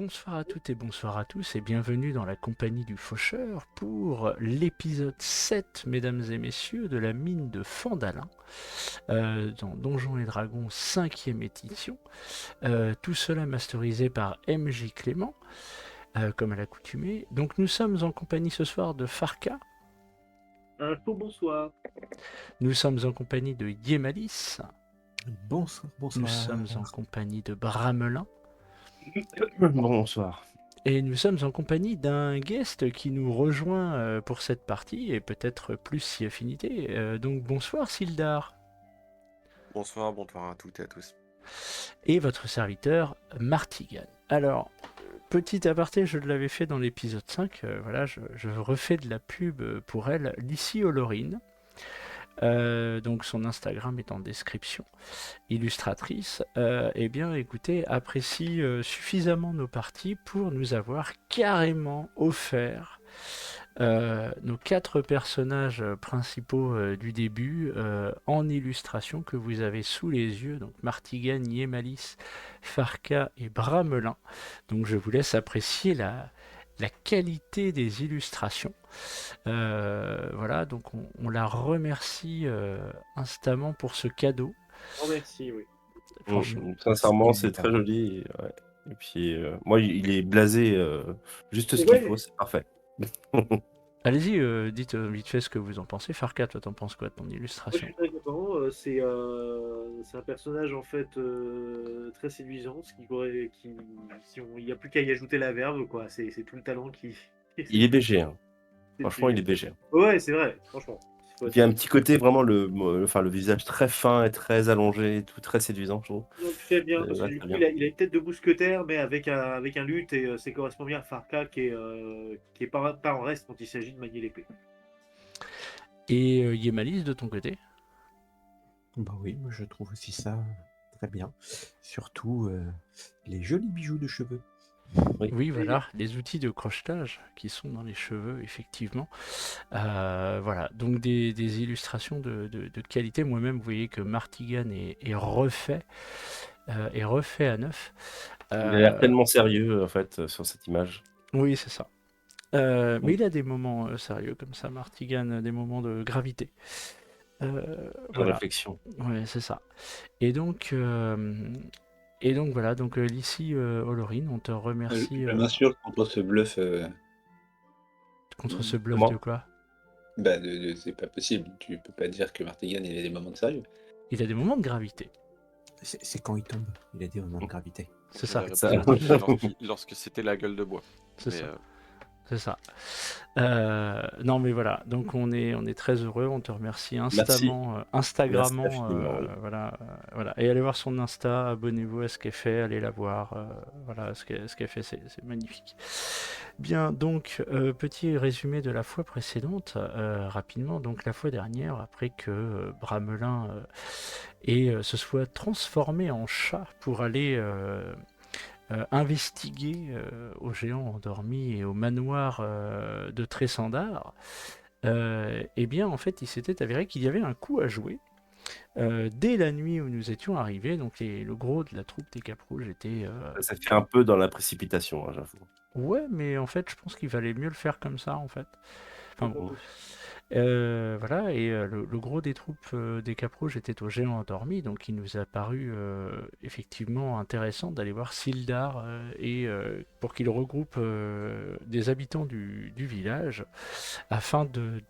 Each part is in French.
Bonsoir à toutes et bonsoir à tous et bienvenue dans la compagnie du Faucheur pour l'épisode 7, mesdames et messieurs, de la mine de Fandalin, dans Donjons et Dragons 5e édition. Tout cela masterisé par MJ Clément, comme à l'accoutumée. Donc nous sommes en compagnie ce soir de Farka, Un faux bonsoir. nous sommes en compagnie de Yemalis, Bonsoir, nous bonsoir. sommes en compagnie de Bramelin, Bonsoir. et nous sommes en compagnie d'un guest qui nous rejoint pour cette partie, et peut-être plus si affinité. Donc bonsoir Sildar, Bonsoir à toutes et à tous. et votre serviteur Martigan. Alors, petit aparté, je l'avais fait dans l'épisode 5, voilà, je refais de la pub pour elle, Lissy Olorine. Donc son Instagram est en description, illustratrice, eh bien écoutez, apprécie suffisamment nos parties pour nous avoir carrément offert nos 4 personnages principaux du début en illustration que vous avez sous les yeux, donc Martigan, Yemalis, Farka et Bramelin. Donc je vous laisse apprécier la qualité des illustrations. Voilà, donc on la remercie instamment pour ce cadeau. Oh, merci, oui. Franchement, Sincèrement, c'est évidemment. très joli. Ouais. Et puis, moi, il est blasé juste ce qu'il Ouais. faut, c'est parfait. Allez-y, dites vite fait ce que vous en pensez. Farka, toi, t'en penses quoi de ton Moi, je illustration? suis très content. C'est un personnage en fait très séduisant, il n'y a plus qu'à y ajouter la verve, quoi. C'est tout le talent qui. Il est BG, hein. c'est- Franchement, il est BG. Ouais, c'est vrai, franchement. Faut Il y a un être- petit côté vraiment le visage très fin et très allongé, et tout très séduisant, je trouve. Très bien, parce que Ouais, du très coup, bien. il a une tête de mousquetaire, mais avec un luth, et ça correspond bien à Farka qui est pas en reste quand il s'agit de manier l'épée. Et Yemalis, de ton côté? Bah oui, moi je trouve aussi ça très bien. Surtout les jolis bijoux de cheveux. Oui, voilà, les outils de crochetage qui sont dans les cheveux, effectivement. Voilà, donc des illustrations de qualité. Moi-même, vous voyez que Martigan est refait à neuf. Il a l'air tellement sérieux, en fait, sur cette image. Oui, c'est ça. Mais il a des moments sérieux comme ça, Martigan, des moments de gravité. De Voilà, réflexion. ouais, c'est ça. Et donc voilà, donc Lissy Olorine, on te remercie Je m'assure contre ce bluff. contre ce bluff Comment de quoi? C'est pas possible. Tu peux pas dire que Martigan il a des moments de sérieux. Il a des moments de gravité, C'est quand il tombe, il a des moments de gravité. c'est ça, J'aurais ça. pu dire lorsque c'était la gueule de bois. c'est Mais, ça. C'est ça. Non mais voilà, donc on est très heureux, on te remercie instamment, Instagrammant, Merci infiniment, oui. voilà, voilà. Et allez voir son Insta, abonnez-vous à ce qu'elle fait, allez la voir, voilà, ce qu'elle fait, c'est magnifique. Bien, donc petit résumé de la fois précédente, rapidement. Donc la fois dernière, après que Bramelin se soit transformé en chat pour aller investiguer au géant endormi et au manoir de Tressandar, eh bien en fait il s'était avéré qu'il y avait un coup à jouer. Dès la nuit où nous étions arrivés, donc le gros de la troupe des Cap Rouges était... Ça fait un peu dans la précipitation, hein, j'avoue. Ouais, mais en fait je pense qu'il valait mieux le faire comme ça en fait. Enfin bon. Voilà, et le gros des troupes des Cap Rouges était au géant endormi, donc il nous a paru effectivement intéressant d'aller voir Sildar pour qu'il regroupe des habitants du village afin de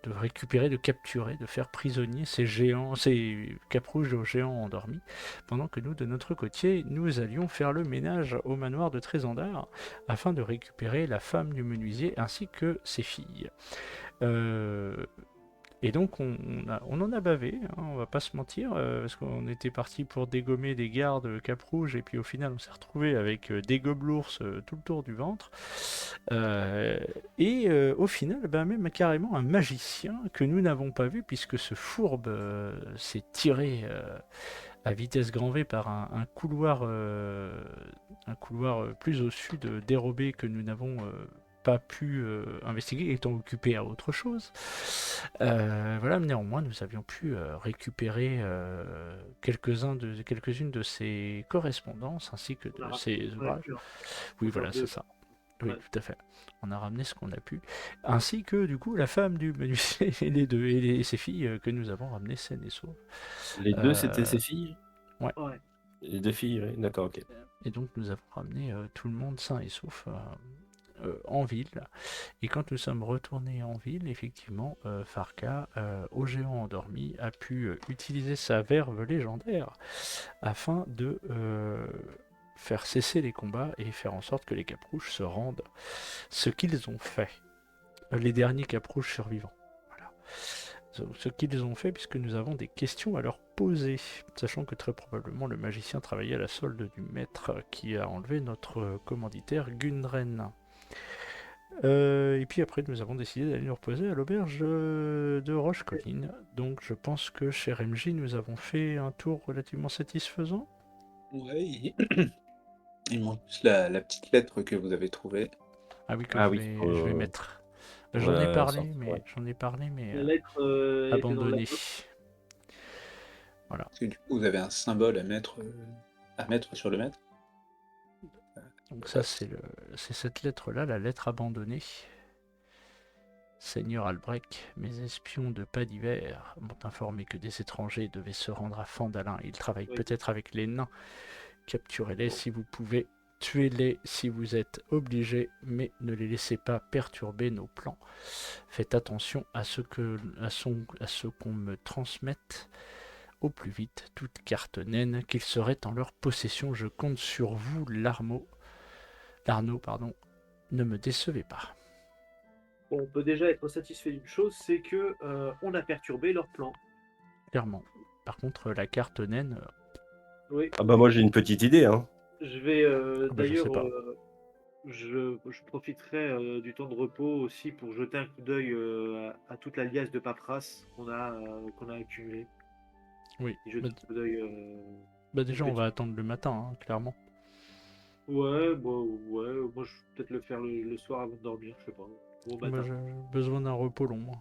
récupérer, de capturer, de faire prisonnier ces Cap Rouges aux géants endormis, pendant que nous, de notre côté, nous allions faire le ménage au manoir de Trésandar afin de récupérer la femme du menuisier ainsi que ses filles. Et donc on en a bavé, hein, on va pas se mentir, parce qu'on était parti pour dégommer des gardes Cap Rouge et puis au final on s'est retrouvé avec des gobelours tout le tour du ventre. Au final, même carrément un magicien que nous n'avons pas vu puisque ce fourbe s'est tiré à vitesse grand V par un couloir plus au sud dérobé que nous n'avons pas pu investiguer, étant occupé à autre chose. Voilà, mais néanmoins, nous avions pu récupérer quelques-unes de ses correspondances ainsi que On a de ramené ses ce qu'on a ouvrages. pu, hein. Oui, Enfin, voilà, c'est ça. Oui, Ouais. tout à fait. On a ramené ce qu'on a pu, ainsi que du coup la femme du menuisier et les deux et ses filles que nous avons ramenées saines et sauves. Les deux, c'était Euh, ses filles? ouais. Ouais. Les deux filles, oui. D'accord, ok. Et donc nous avons ramené tout le monde sain et sauf en ville. Et quand nous sommes retournés en ville, effectivement, Farka, au géant endormi, a pu utiliser sa verve légendaire afin de faire cesser les combats et faire en sorte que les Caprouches se rendent. Ce qu'ils ont fait. Les derniers Caprouches survivants. Voilà. Ce qu'ils ont fait, puisque nous avons des questions à leur poser, sachant que très probablement le magicien travaillait à la solde du maître qui a enlevé notre commanditaire Gundren. Et puis après, nous avons décidé d'aller nous reposer à l'auberge de Roche-Colline. Donc je pense que chez MJ, nous avons fait un tour relativement satisfaisant. Ouais, il manque juste la petite lettre que vous avez trouvée. Ah oui, que Ah je oui, vais mettre. J'en ai voilà, parlé, ouais. mais La lettre était dans abandonné. la Voilà. Parce que du coup, vous avez un symbole à mettre sur le maître. Donc ça, c'est cette lettre-là, la lettre abandonnée. Seigneur Albrecht, mes espions de pas d'hiver m'ont informé que des étrangers devaient se rendre à Fandalin. Ils travaillent Oui. peut-être avec les nains. Capturez-les si vous pouvez. Tuez-les si vous êtes obligés, mais ne les laissez pas perturber nos plans. Faites attention à ce qu'on me transmette au plus vite toute carte naine qu'il serait en leur possession. Je compte sur vous, Larnaud, pardon. Ne me décevez pas. Bon, on peut déjà être satisfait d'une chose, c'est que on a perturbé leur plan. Clairement. Par contre, la carte naine, Oui. Ah bah moi j'ai une petite idée, hein. Je vais je d'ailleurs, sais pas. je profiterai du temps de repos aussi pour jeter un coup d'œil à toute la liasse de paperasse qu'on a accumulée. Oui. Et jeter un coup d'œil. Déjà, on va attendre le matin, hein, clairement. Ouais, ouais, moi je vais peut-être le faire le soir avant de dormir, je sais pas. Au Moi, matin. j'ai besoin d'un repos long, moi.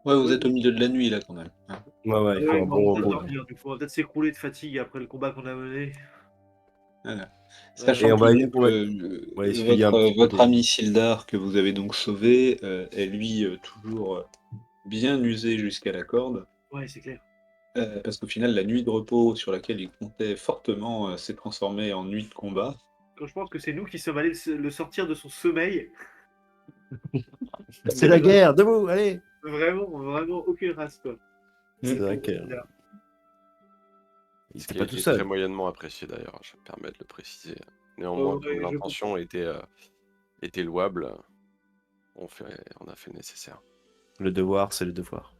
Ouais, vous Ouais, êtes au milieu de la nuit là quand même. Hein. Ouais, il faut ouais, un on va bon peut-être repos. dormir, du coup, on va peut-être s'écrouler de fatigue après le combat qu'on a mené. Voilà. Ouais, Sachant Et que donc, on va essuyer un petit peu votre des... ami Sildar que vous avez donc sauvé est lui toujours bien usé jusqu'à la corde. ouais, c'est clair. Parce qu'au final, la nuit de repos sur laquelle il comptait fortement s'est transformée en nuit de combat. Quand je pense que c'est nous qui sommes allés le sortir de son sommeil, C'est la guerre, debout, allez! vraiment aucune race, quoi. C'est vrai que... Il Ce était qui a pas tout été très seul. moyennement apprécié d'ailleurs, je me permets de le préciser. Néanmoins, comme Ouais, je l'intention était louable, on a fait le nécessaire. Le devoir, c'est le devoir.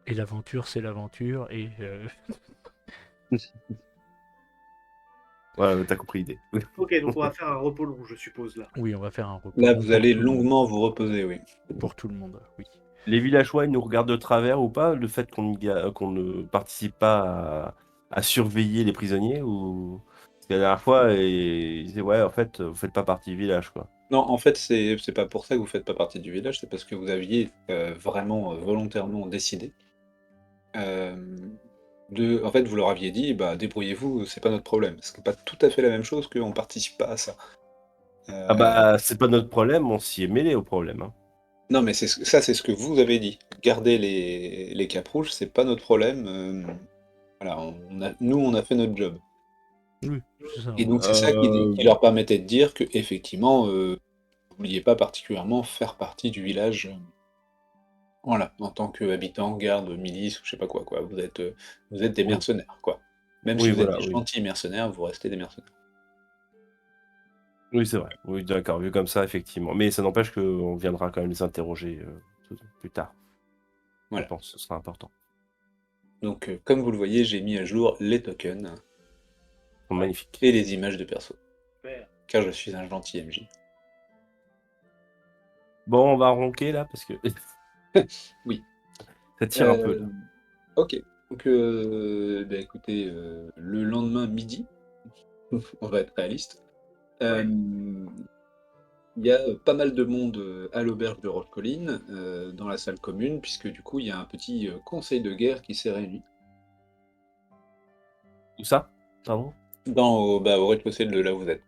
Et l'aventure, c'est l'aventure, et... Voilà, t'as compris l'idée. Ok, donc on va faire un repos long, je suppose, là. Oui, on va faire un repos Là, long vous pour allez tout le monde. longuement vous reposer, oui. Pour tout le monde, oui. Les villageois, ils nous regardent de travers ou pas, le fait qu'on ne participe pas à surveiller les prisonniers ou... Parce que la dernière fois, ils disaient, ouais, en fait, vous faites pas partie du village, quoi. Non, en fait, c'est pas pour ça que vous faites pas partie du village, c'est parce que vous aviez vraiment volontairement décidé en fait, vous leur aviez dit, bah débrouillez-vous, c'est pas notre problème. Ce qui n'est pas tout à fait la même chose qu'on participe pas à ça. Ah bah, c'est pas notre problème, on s'y est mêlé au problème, hein. Non, mais c'est ce que vous avez dit. Garder les capes rouges, c'est pas notre problème. Voilà, nous, on a fait notre job. Oui, c'est ça. Et donc, c'est ça qui leur permettait de dire que effectivement, vous vouliez pas particulièrement faire partie du village. Voilà, en tant qu'habitant, garde, milice ou je sais pas quoi. Vous êtes des Oui. mercenaires, quoi. Même Oui, si vous êtes voilà, des oui. gentils mercenaires, vous restez des mercenaires. Oui, c'est vrai. Oui, d'accord, vu comme ça, effectivement. Mais ça n'empêche qu'on viendra quand même les interroger plus tard. Voilà. Je pense que ce sera important. Donc, comme vous le voyez, j'ai mis à jour les tokens Magnifique. et les images de perso. Super. Car je suis un gentil MJ. Bon, on va ronquer là, parce que... Oui. Ça tire un peu, là. Ok. Donc, bah, écoutez, le lendemain midi, on va être réaliste. Ouais. il y a pas mal de monde à l'auberge de Rochecolline, dans la salle commune, puisque du coup, il y a un petit conseil de guerre qui s'est réuni. Où ça? Pardon? Au rez-de-chaussée de là où vous êtes.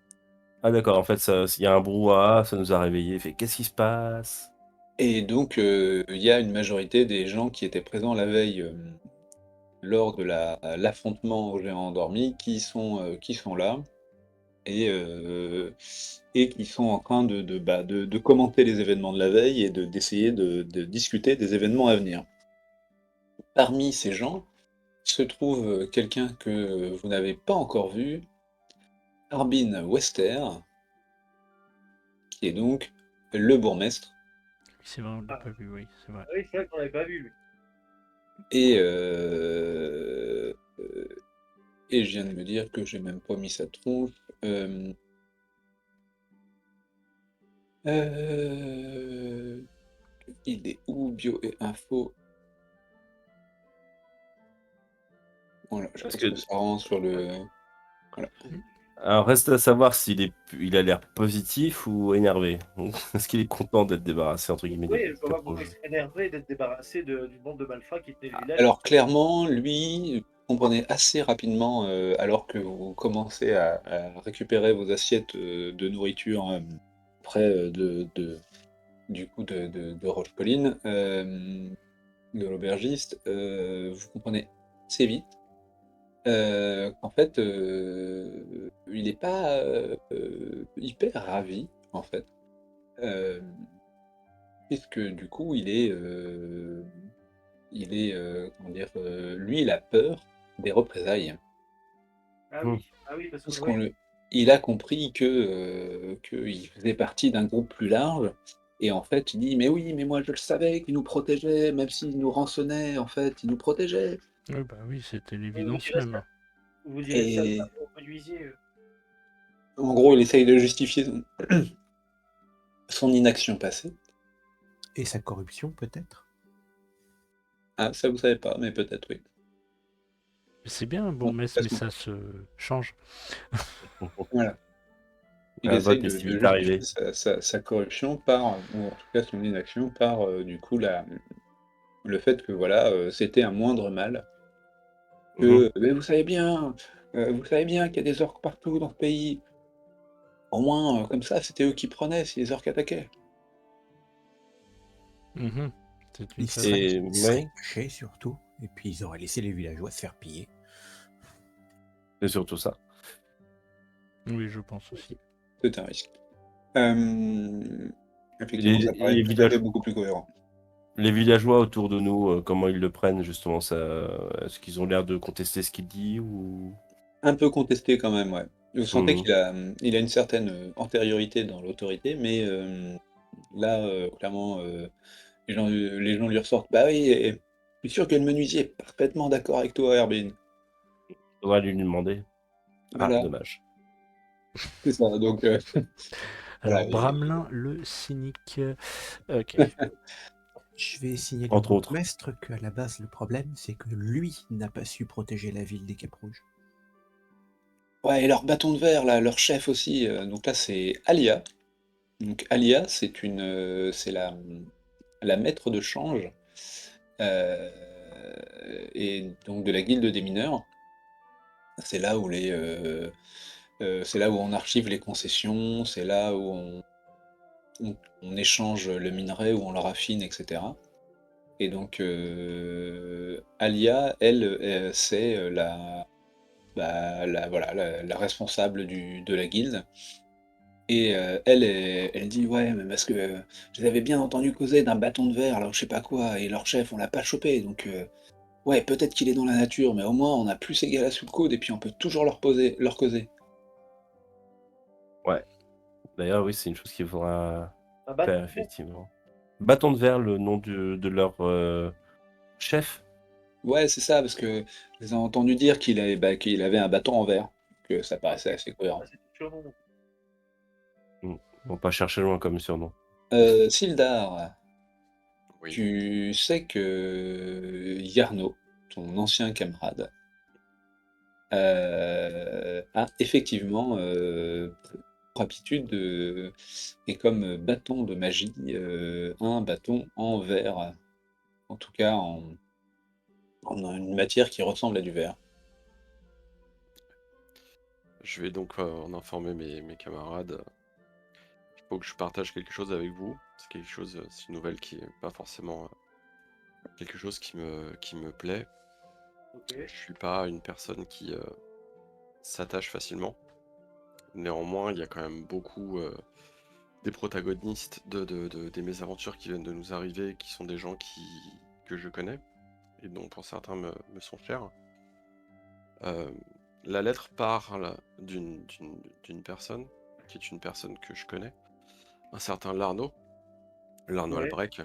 Ah d'accord, en fait, il y a un brouhaha, ça nous a réveillés. Fait, qu'est-ce qui se passe? Et donc, il y a une majorité des gens qui étaient présents la veille lors de l'affrontement aux géants endormis qui sont là et, et qui sont en train de commenter les événements de la veille et d'essayer de discuter des événements à venir. Parmi ces gens se trouve quelqu'un que vous n'avez pas encore vu, Harbin Wester, qui est donc le bourgmestre. C'est vrai, on l'a Ah. pas vu, oui, c'est vrai. Ah oui, c'est vrai qu'on l'avait pas vu, lui. Et je viens de me dire que j'ai même pas mis sa tronche. Il est où, bio et info? Voilà, je Parce pense que que ça rend sur le. Voilà. alors reste à savoir il a l'air positif ou énervé. Est-ce qu'il est content d'être débarrassé entre guillemets Oui, des je vois pas pourquoi il caprojets? serait énervé d'être débarrassé du monde de Malfa qui tenait le village. Alors clairement, lui, vous comprenez assez rapidement, alors que vous commencez à récupérer vos assiettes de nourriture près du coup de Rochecolline, de l'aubergiste, vous comprenez assez vite qu'en fait, il n'est pas hyper ravi, en fait, euh, puisque du coup, comment dire, lui, il a peur des représailles. Ah Hmm. oui, ah oui, parce que Parce ouais. il a compris qu'il faisait partie d'un groupe plus large, et en fait, il dit: «Mais oui, mais moi je le savais qu'il nous protégeait, même s'il nous rançonnait, en fait, il nous protégeait». Oui, bah oui, c'était Vous l'évidence direz même. ça, vous direz ça Et au menuisier. en gros, il essaye de justifier son inaction passée. Et sa corruption, peut-être? Ah, ça vous savez pas, mais peut-être oui. C'est bien, Bon, bourgmestre, mais passons. ça se change. Voilà. Il Ah, essaye votre est de si vite justifier arrivé. sa corruption par, ou en tout cas son inaction par, du coup, le fait que voilà, c'était un moindre mal. Mhm. Mais vous savez bien qu'il y a des orques partout dans ce pays. Au moins, comme ça, c'était eux qui prenaient si les orques attaquaient. Mhm. C'est une Ils façon. seraient, Et ils seraient ouais, cachés, surtout. Et puis, ils auraient laissé les villageois se faire piller. c'est surtout ça. Oui, je pense aussi. C'est un risque. Effectivement, ça paraît Les tout à fait villages, beaucoup plus cohérent. les villageois autour de nous, comment ils le prennent justement ça? Est-ce qu'ils ont l'air de contester ce qu'il dit ou? Un peu contesté quand même, ouais. Vous sentez Mhm. qu'il a une certaine antériorité dans l'autorité, mais là, clairement, les gens lui ressortent: «Bah oui, et je suis sûr que le menuisier est parfaitement d'accord avec toi, Herbin». Faudra lui demander. Ah, Voilà, dommage. c'est ça, donc voilà, Alors, Bramelin, le cynique. Ok. Je vais signaler au Entre autres. bourgmestre qu'à la base, le problème, c'est que lui n'a pas su protéger la ville des Capes Rouges. ouais, et leur bâton de verre là, leur chef aussi, donc là c'est Alia. Donc Alia, c'est la maître de change, heu et donc de la guilde des mineurs. C'est là où c'est là où on archive les concessions, c'est là où on échange le minerai, où on le raffine, et cetera. Et donc Alia, elle, c'est, voilà, la responsable de la guilde. Et elle dit: «Ouais, mais parce que, je les avais bien entendus causer d'un bâton de verre, alors je sais pas quoi, et leur chef, on l'a pas chopé, donc ouais, peut-être qu'il est dans la nature, mais au moins on a plus ses gars sous le coude et puis on peut toujours leur causer». Ouais. D'ailleurs, oui, c'est une chose qu'il faudra Un faire bâton. effectivement. Bâton de verre, le nom de leur chef. Ouais, c'est ça, parce que je les ai entendus dire qu'il avait un bâton en verre, que ça paraissait assez Ah, cohérent. c'est tout surnom. Bon, pas chercher loin comme surnom. Sildar, Oui. tu sais que Yarno, ton ancien camarade, a effectivement rapitude et comme bâton de magie, un bâton en verre. En tout cas, en une matière qui ressemble à du verre. Je vais donc en informer mes camarades. Il faut que je partage quelque chose avec vous. C'est quelque chose, c'est une nouvelle qui est pas forcément quelque chose qui me plaît. Ok. Je suis pas une personne qui s'attache facilement. Néanmoins, il y a quand même beaucoup des protagonistes des mésaventures qui viennent de nous arriver, qui sont des gens que je connais, et dont pour certains me sont chers. La lettre parle d'une personne, qui est une personne que je connais, un certain Larnaud Ouais. Albrecht.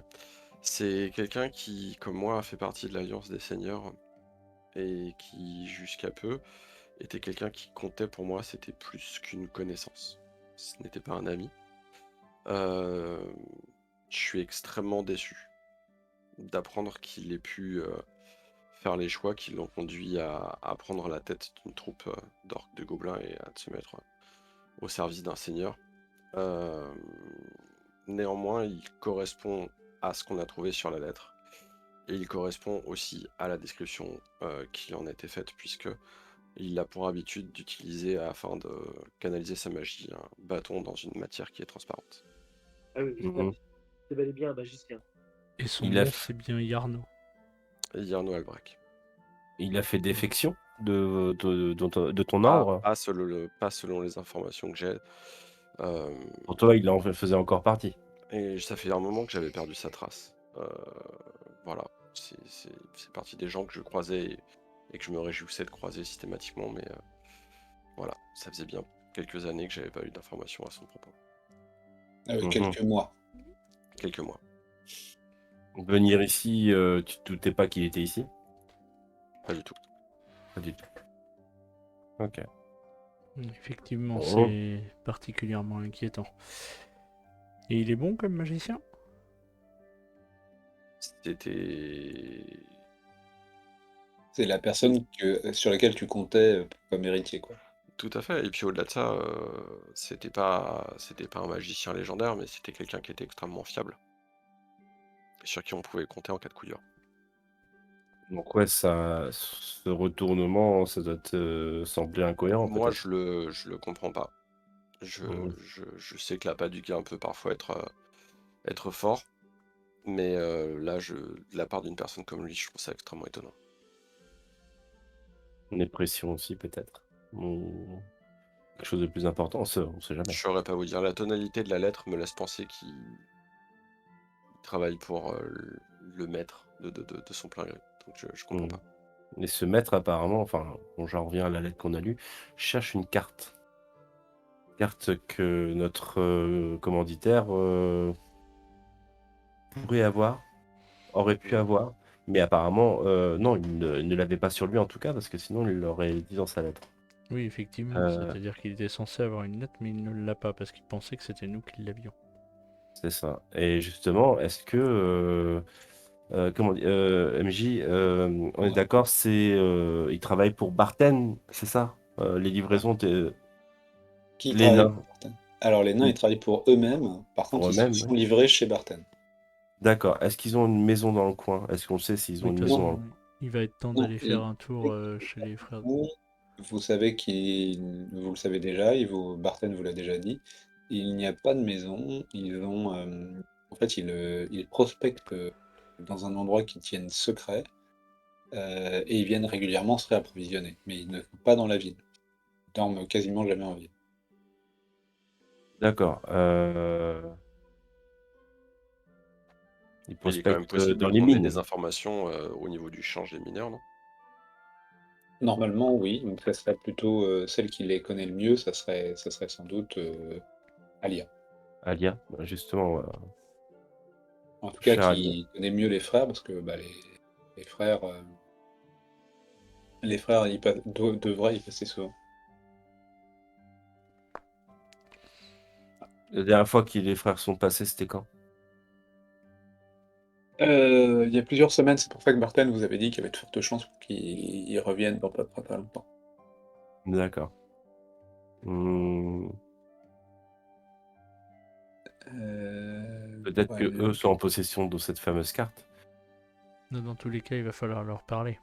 C'est quelqu'un qui, comme moi, a fait partie de l'Alliance des Seigneurs, et qui, jusqu'à peu, était quelqu'un qui comptait pour moi, c'était plus qu'une connaissance. Ce n'était pas un ami. Je suis extrêmement déçu d'apprendre qu'il ait pu faire les choix qui l'ont conduit à prendre la tête d'une troupe d'orques, de gobelins et à se mettre au service d'un seigneur. Euh, Néanmoins, il correspond à ce qu'on a trouvé sur la lettre. Et il correspond aussi à la description qui en a été faite, puisque il a pour habitude d'utiliser, afin de canaliser sa magie, un bâton dans une matière qui est transparente. Ah oui, Mhm. c'est bel et bien un magicien. Et son Il a nom, f- c'est bien Yarno. Et Yarno Albrecht. Il a fait défection de ton Pas, ordre. pas selon les informations que j'ai. Euh, Pour toi, il en faisait encore partie. et ça fait un moment que j'avais perdu sa trace. Voilà, c'est partie des gens que je croisais et que je me réjouissais de croiser systématiquement, mais voilà, ça faisait bien quelques années que j'avais pas eu d'informations à son propos. Mhm. Quelques mois. Quelques mois. Venir ici, tu te doutais pas qu'il était ici? Pas du tout. Pas du tout. Ok. Effectivement, Bon. c'est particulièrement inquiétant. Et il est bon comme magicien? C'était... C'est la personne sur laquelle tu comptais comme héritier, quoi. Tout à fait. Et puis au-delà de ça, c'était pas un magicien légendaire, mais c'était quelqu'un qui était extrêmement fiable. Sur qui on pouvait compter en cas de coup dur. Donc ouais, ce retournement, ça doit te sembler incohérent Moi, peut-être. je le comprends pas. Mhm. Je sais que la patte du gain peut parfois être fort, mais là, de la part d'une personne comme lui, je trouve ça extrêmement étonnant. Une dépression aussi peut-être. Ou quelque chose de plus important, on sait Je jamais. saurais pas vous dire. La tonalité de la lettre me laisse penser qu'il travaille pour le maître de son plein gré. Donc je comprends Mhm. pas. Et ce maître apparemment, enfin, bon, j'en reviens à la lettre qu'on a lue, cherche une carte. Carte que notre commanditaire pourrait avoir, aurait pu Mhm. avoir, mais apparemment, non, il ne l'avait pas sur lui en tout cas, parce que sinon il l'aurait dit dans sa lettre. Oui, effectivement, Euh, c'est-à-dire qu'il était censé avoir une lettre, mais il ne l'a pas parce qu'il pensait que c'était nous qui l'avions. c'est ça. Et justement, est-ce que, comment dire, MJ, on est Ouais. d'accord, il travaille pour Barten, c'est ça? Les livraisons, Qui les travaille nains, pour Barten? Alors, les nains, ils travaillent pour eux-mêmes. Par pour contre, ils se eux-mêmes, oui. font livrer chez Barten. D'accord. Est-ce qu'ils ont une maison dans le coin? Est-ce qu'on sait s'ils ont Oui, de une toute maison Non, dans le façon, il va être temps non. d'aller faire un tour chez les frères. Vous savez vous le savez déjà, Barten vous l'a déjà dit, il n'y a pas de maison. En fait, ils prospectent dans un endroit qu'ils tiennent secret et ils viennent régulièrement se réapprovisionner. Mais ils ne sont pas dans la ville. Ils dorment quasiment jamais en ville. D'accord. Ils Mais il est quand même prospectent possible dans les qu'on ait mines. des informations au niveau du change des mineurs, non? Normalement, oui. Donc, ça serait plutôt celle qui les connaît le mieux, ça serait sans doute Alia. Alia, justement, En tout cas, cher Alia. qui connaît mieux les frères, parce que les frères, devraient y passer souvent. La dernière fois que les frères sont passés, c'était quand? Il y a plusieurs semaines, c'est pour ça que Barton vous avait dit qu'il y avait de fortes chances pour qu'ils reviennent dans pas très longtemps. D'accord. Hmm. Peut-être Ouais, que eux sont en possession de cette fameuse carte. Dans tous les cas, il va falloir leur parler.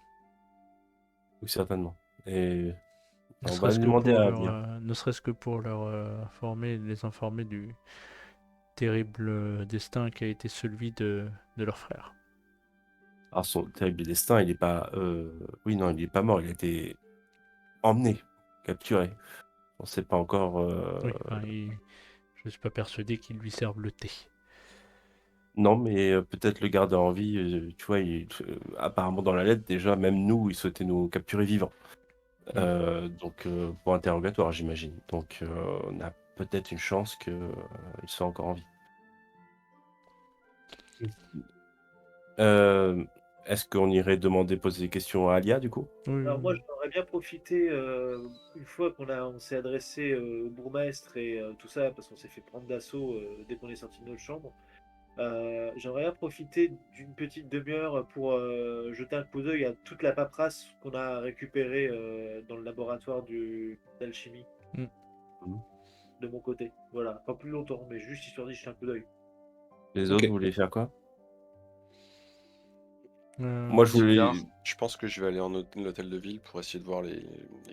Oui, certainement. Et Ne on va serait-ce lui que demander pour à leur, Alia. ne serait-ce que pour leur les informer du terrible destin qui a été celui de leur frère. Alors, son terrible destin, il n'est pas. Oui, non, il n'est pas mort. Il a été emmené, capturé. On ne sait pas encore. Oui, enfin, je ne suis pas persuadé qu'ils lui servent le thé. Non, mais peut-être le garder en vie. Tu vois, apparemment dans la lettre, déjà, même nous, il souhaitait nous capturer vivants. Donc, pour interrogatoire, j'imagine. Donc, on a peut-être une chance qu'il soit encore en vie. Euh, Est-ce qu'on irait poser des questions à Alia, du coup? Oui, Alors moi, j'aurais bien profité, une fois on s'est adressé au bourgmestre et tout ça, parce qu'on s'est fait prendre d'assaut dès qu'on est sorti de notre chambre. J'aimerais bien profiter d'une petite demi-heure pour jeter un coup d'œil à toute la paperasse qu'on a récupérée dans le laboratoire d'alchimie Mhm. de mon côté. Voilà, pas plus longtemps, mais juste histoire d'y jeter un coup d'œil. Les Ok. autres, vous voulez faire quoi? Euh, Moi, je voulais. Je pense que je vais aller en l'hôtel de ville pour essayer de voir les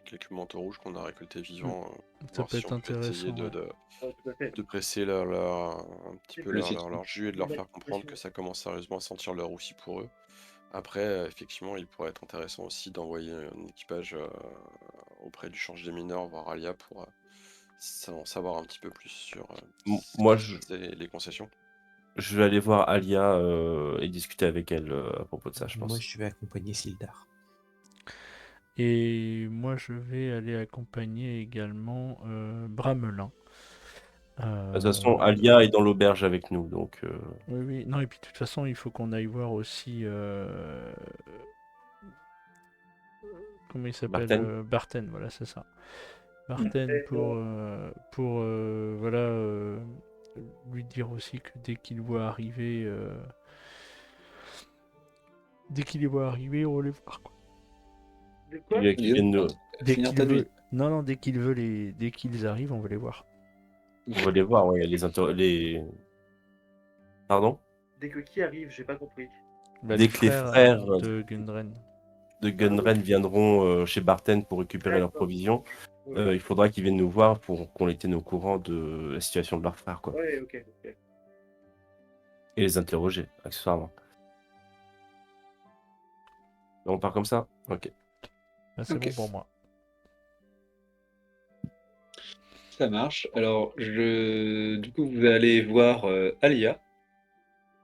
quelques manteaux rouges qu'on a récoltés vivants. Ça Voir peut si être on peut essayer intéressant. Ouais. Tout à fait. de presser un petit peu Le citron. leur jus et de leur faire comprendre que ça commence sérieusement à sentir l'heure aussi pour eux. Après, effectivement, il pourrait être intéressant aussi d'envoyer un équipage auprès du change des mineurs, voir Alia pour en savoir un petit peu plus sur Moi, les concessions. je vais aller voir Alia et discuter avec elle à propos de ça, je Moi, pense. je vais accompagner Sildar. Et moi, je vais aller accompagner également Bramelin. De toute façon, Alia est dans l'auberge avec nous, donc Oui, oui. Non, et puis de toute façon, il faut qu'on aille voir aussi. Comment il s'appelle Barthen. Barthen, voilà, c'est ça. Barthen pour voilà, lui dire aussi que dès qu'il voit arriver. Dès qu'il les voit arriver, on va les voir. Quoi. De quoi qui viennent nous. Dès Finir qu'il ta veut. nuit. Non, dès dès qu'ils arrivent, on va les voir. On va les voir, ouais, les. Pardon? Dès que qui arrive, j'ai pas compris. Bah, Dès les que les frères frères de Gundren. de Gunren viendront chez Barthen pour récupérer leurs D'accord. provisions, Ok. il faudra qu'ils viennent nous voir pour qu'on les tienne au courant de la situation de leurs frères, quoi. Ouais, ok. Et les interroger, accessoirement. On part comme ça? Ok. Bah, c'est Ok. bon pour moi. Ça marche. Alors, du coup, vous allez voir Alia.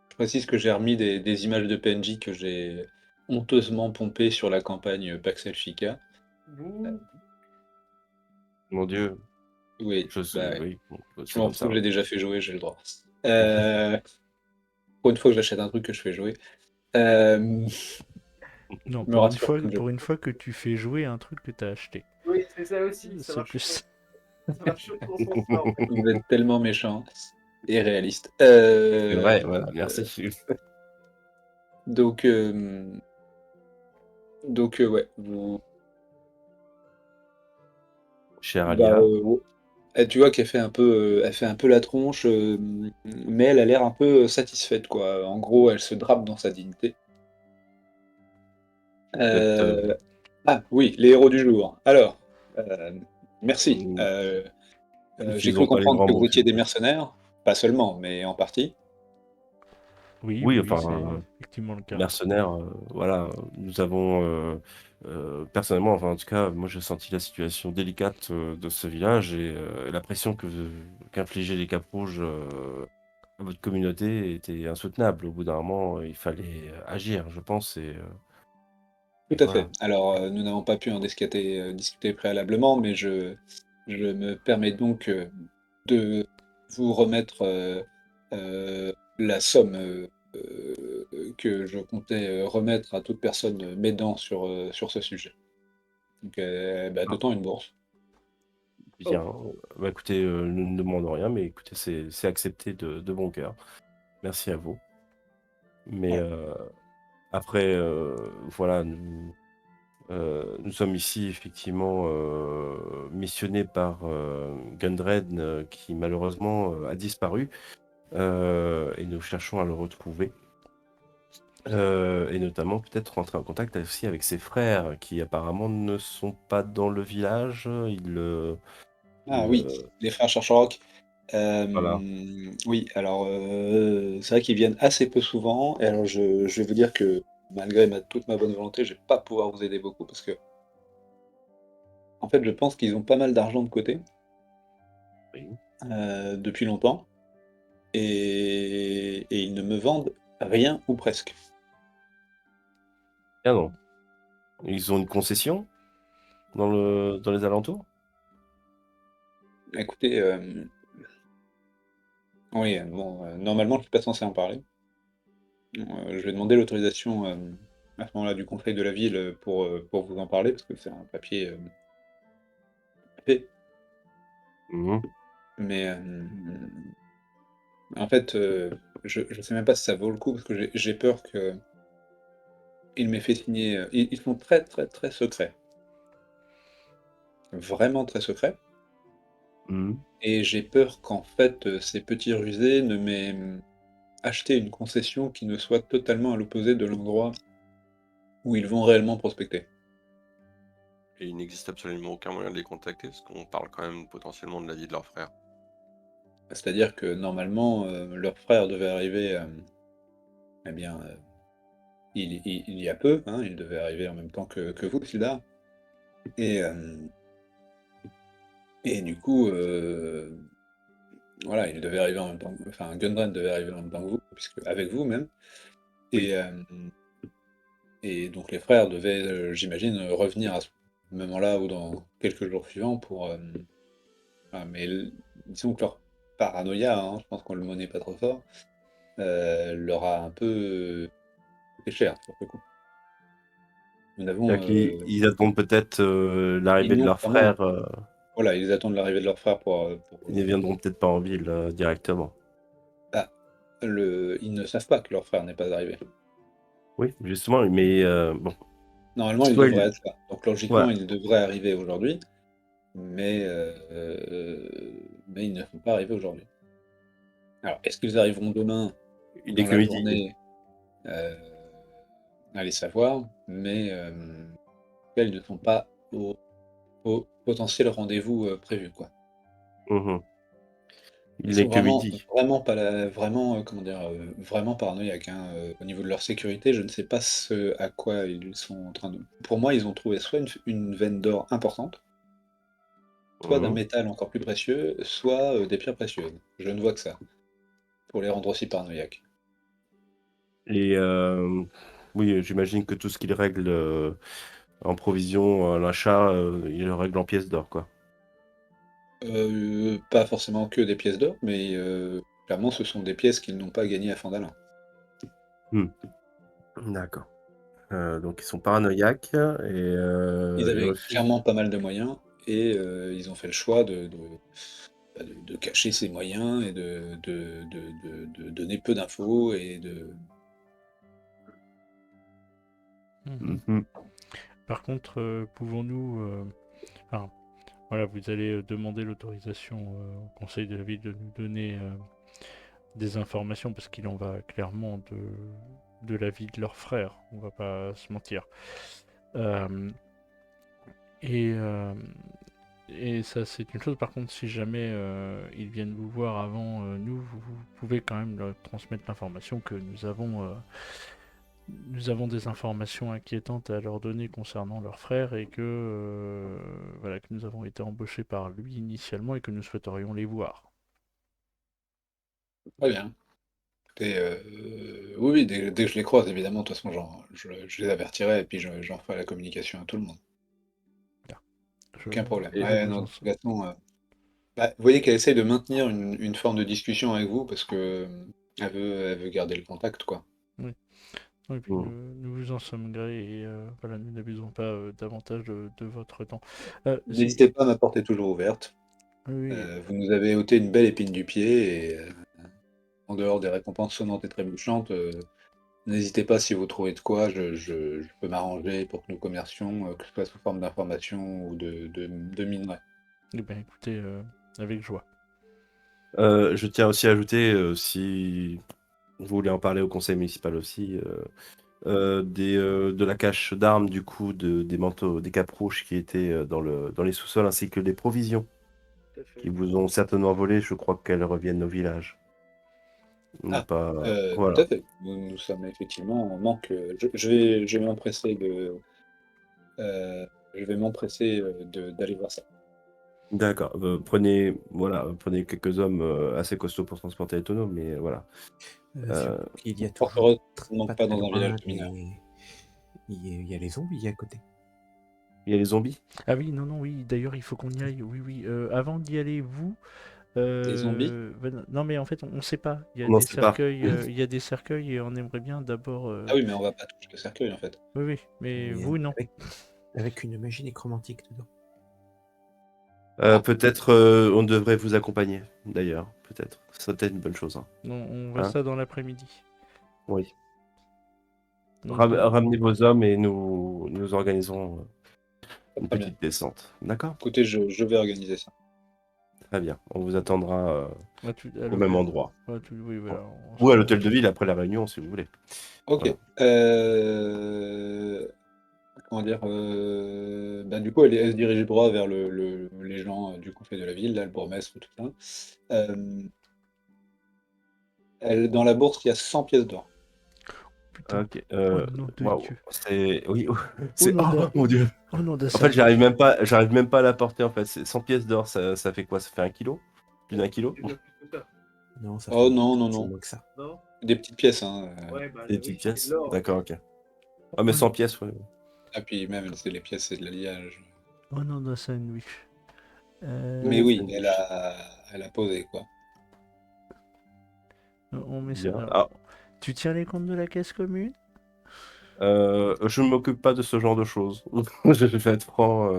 Je précise que j'ai remis des images de PNJ que j'ai honteusement pompées sur la campagne Pax Elfica. Vous, Mon Dieu, Oui, bah ouais. oui, bon, Je c'est m'en comme fous, ça. je l'ai déjà fait jouer, j'ai le droit. Pour une fois que j'achète un truc que je fais jouer. Euh, Non, me rassure, pour une fois que tu fais jouer un truc que t'as acheté. oui, c'est ça aussi. Ça C'est marche, plus. ça marche pour son sens, en fait. vous êtes tellement méchant et réaliste. C'est vrai, voilà, merci. Donc, ouais, Cher bah, Alia, tu vois qu'elle fait elle fait un peu la tronche, mais elle a l'air un peu satisfaite, quoi. En gros, elle se drape dans sa dignité. peut-être, Ah oui, les héros du jour. Alors, merci. J'ai cru n'utilisons pas les comprendre grands que vous mots, s'il étiez vous des plaît. mercenaires, pas seulement, mais en partie. Oui, Oui, oui, enfin, c'est effectivement le cas. mercenaires, voilà, nous avons personnellement, enfin en tout cas, moi j'ai senti la situation délicate de ce village et la pression qu'infligeaient les Capes Rouges à votre communauté était insoutenable. Au bout d'un moment, il fallait agir, je pense, Tout et à voilà. fait. Alors, nous n'avons pas pu en discuter préalablement, mais je me permets donc de vous remettre la somme que je comptais remettre à toute personne m'aidant sur ce sujet. Donc, Ah, d'autant une bourse. bien, bah, écoutez, nous ne demandons rien, mais écoutez, c'est accepté de bon cœur. Merci à vous. Mais Voilà. après, voilà, nous sommes ici effectivement missionnés par Gundren qui malheureusement a disparu. et nous cherchons à le retrouver. Et notamment peut-être rentrer en contact aussi avec ses frères qui apparemment ne sont pas dans le village. Ah Ils, oui, les frères Cherchorock. voilà. Oui, alors c'est vrai qu'ils viennent assez peu souvent. Et alors je vais vous dire que malgré toute ma bonne volonté, je vais pas pouvoir vous aider beaucoup parce que en fait, je pense qu'ils ont pas mal d'argent de côté Oui. depuis longtemps et ils ne me vendent rien ou presque. Ah non. Ils ont une concession dans les alentours? Écoutez, oui, bon, normalement, je suis pas censé en parler. Je vais demander l'autorisation à ce moment-là du conseil de la ville pour vous en parler parce que c'est un papier fait. Mhm. Mais en fait, je sais même pas si ça vaut le coup parce que j'ai peur qu'ils m'aient fait signer. Ils sont très très très secrets, vraiment très secrets. Mhm. Et j'ai peur qu'en fait ces petits rusés ne m'aient acheté une concession qui ne soit totalement à l'opposé de l'endroit où ils vont réellement prospecter. Et il n'existe absolument aucun moyen de les contacter, parce qu'on parle quand même potentiellement de la vie de leur frère. C'est-à-dire que normalement, leur frère devait arriver, eh bien, il y a peu, hein, il devait arriver en même temps que vous, Sildar. Et, et du coup, voilà, il devait arriver en même temps, enfin, Gundren devait arriver en même temps que vous, puisque, avec vous même. Oui. Et, et donc les frères devaient, j'imagine, revenir à ce moment-là ou dans quelques jours suivants pour. Voilà, mais disons que leur paranoïa, hein, je pense qu'on le monnaie pas trop fort, leur a un peu coûté cher sur le coup. Nous n'avons, C'est-à-dire qu'ils attendent peut-être ils l'arrivée de n'ont leur pas moins. frère. Voilà, ils attendent l'arrivée de leur frère Ils ne viendront peut-être pas en ville directement. Ah, ils ne savent pas que leur frère n'est pas arrivé. Oui, justement, mais bon. Normalement, il Soit devrait ils- être là. Donc logiquement, Voilà. il devrait arriver aujourd'hui, mais, mais ils ne sont pas arrivés aujourd'hui. Alors, est-ce qu'ils arriveront demain Il est dans que la midi. journée? Euh, Allez savoir, mais ils ne sont pas au potentiel rendez-vous prévu, quoi. Mhm. Ils Il sont n'est que vraiment, midi. vraiment pas vraiment, comment dire, vraiment paranoïaques, hein, au niveau de leur sécurité. Je ne sais pas ce à quoi ils sont en train de. Pour moi, ils ont trouvé soit une veine d'or importante, soit d'un Mhm. métal encore plus précieux, soit des pierres précieuses. Je ne vois que ça, pour les rendre aussi paranoïaques. Et oui, j'imagine que tout ce qu'il règle en provision, l'achat, il le règle en pièces d'or, quoi. Pas forcément que des pièces d'or, mais clairement, ce sont des pièces qu'ils n'ont pas gagnées à Fandalin. Hmm. D'accord. Donc ils sont paranoïaques et Ils ils avaient refusent. clairement pas mal de moyens et ils ont fait le choix de cacher ces moyens et de donner peu d'infos et de. Mhm. Mhm. Par contre, pouvons-nous... enfin, voilà, vous allez demander l'autorisation au conseil de la ville de nous donner des informations, parce qu'il en va clairement de la vie de leur frère, on va pas se mentir. Euh, et, euh, et ça, c'est une chose. Par contre, si jamais ils viennent vous voir avant nous, vous pouvez quand même leur transmettre l'information que nous avons des informations inquiétantes à leur donner concernant leur frère et que, voilà, que nous avons été embauchés par lui initialement et que nous souhaiterions les voir. Très bien. Et, oui, oui, dès que je les croise, évidemment, de toute façon, je les avertirai et puis j'en ferai la communication à tout le monde. Là, Aucun problème. je Ouais, vous non, en de toute somme. façon, bah, vous voyez qu'elle essaye de maintenir une forme de discussion avec vous parce que elle veut garder le contact, quoi. Oui. Et puis Mhm. nous vous en sommes gré et voilà, nous n'abusons pas davantage de votre temps. Si, N'hésitez pas, ma porte est toujours ouverte. oui, Vous nous avez ôté une belle épine du pied et en dehors des récompenses sonnantes et trébuchantes, n'hésitez pas si vous trouvez de quoi, je peux m'arranger pour que nous commercions, que ce soit sous forme d'information ou de minerais. eh bien, écoutez, avec joie. Je tiens aussi à ajouter, si vous voulez en parler au conseil municipal aussi, de la cache d'armes, du coup, des manteaux, des cape-rouges qui étaient dans les sous-sols, ainsi que des provisions Tout à qui fait. vous ont certainement volées. Je crois qu'elles reviennent au village. On n'a Ah, pas. tout Voilà. à fait. Nous sommes effectivement en manque. Je vais m'empresser euh, d'aller voir ça. D'accord. Prenez quelques hommes assez costauds pour transporter l'autonome, mais voilà. Surtout qu'il y a Fort toujours heureusement pas pas très dans un village loin de mineurs. il y a les zombies à côté. Il y a les zombies. Ah oui, non, non, oui, d'ailleurs, il faut qu'on y aille. Oui, oui. Avant d'y aller, vous. Des zombies? Non, mais en fait, on sait pas. Il y a On n'en des sait pas. cercueils, il y a des cercueils et on aimerait bien d'abord. Ah oui, mais on va pas toucher le cercueil en fait. Oui, oui, mais vous, non. Avec une magie nécromantique dedans. Peut-être on devrait vous accompagner, d'ailleurs. Peut-être. Ce serait peut-être une bonne chose, hein. Non, on voit Hein. ça dans l'après-midi. Oui. Donc, Ramenez vos hommes et nous organisons une Très bien. petite descente. D'accord? Écoutez, je vais organiser ça. Très bien. On vous attendra à au même l'hôtel. endroit. Oui, voilà, Ou à l'hôtel de ville après la réunion, si vous voulez. Ok. Voilà. Comment dire du coup, elle se dirige droit vers les gens du conseil de la ville, là, le bourgmestre, tout ça. Dans la bourse, il y a 100 pièces d'or. Putain. Ok. Oh nom de Waouh. Dieu. C'est. Oui. Oh C'est. nom Oh mon Dieu. Oh nom de En fait, sandwich. j'arrive même pas à la porter en fait. C'est 100 pièces d'or, ça fait quoi? Ça fait 1 kilo? Plus d'1 kilo? Tu veux plus que ça. Non, ça fait Oh non, non, c'est non. moins que ça. Non? Des petites pièces, hein. Ouais, bah Des oui, petites c'est de pièces? l'or. D'accord, ok. Ah, mais Oh 100 non. pièces, ouais. Ah, puis même, c'est les pièces, c'est de l'alliage. Oh nom de sandwich. Mais Ouais, oui, sandwich. elle a posé, quoi. On met ça. Bien. Alors, Ah, tu tiens les comptes de la caisse commune? je ne m'occupe pas de ce genre de choses. Je vais être franc.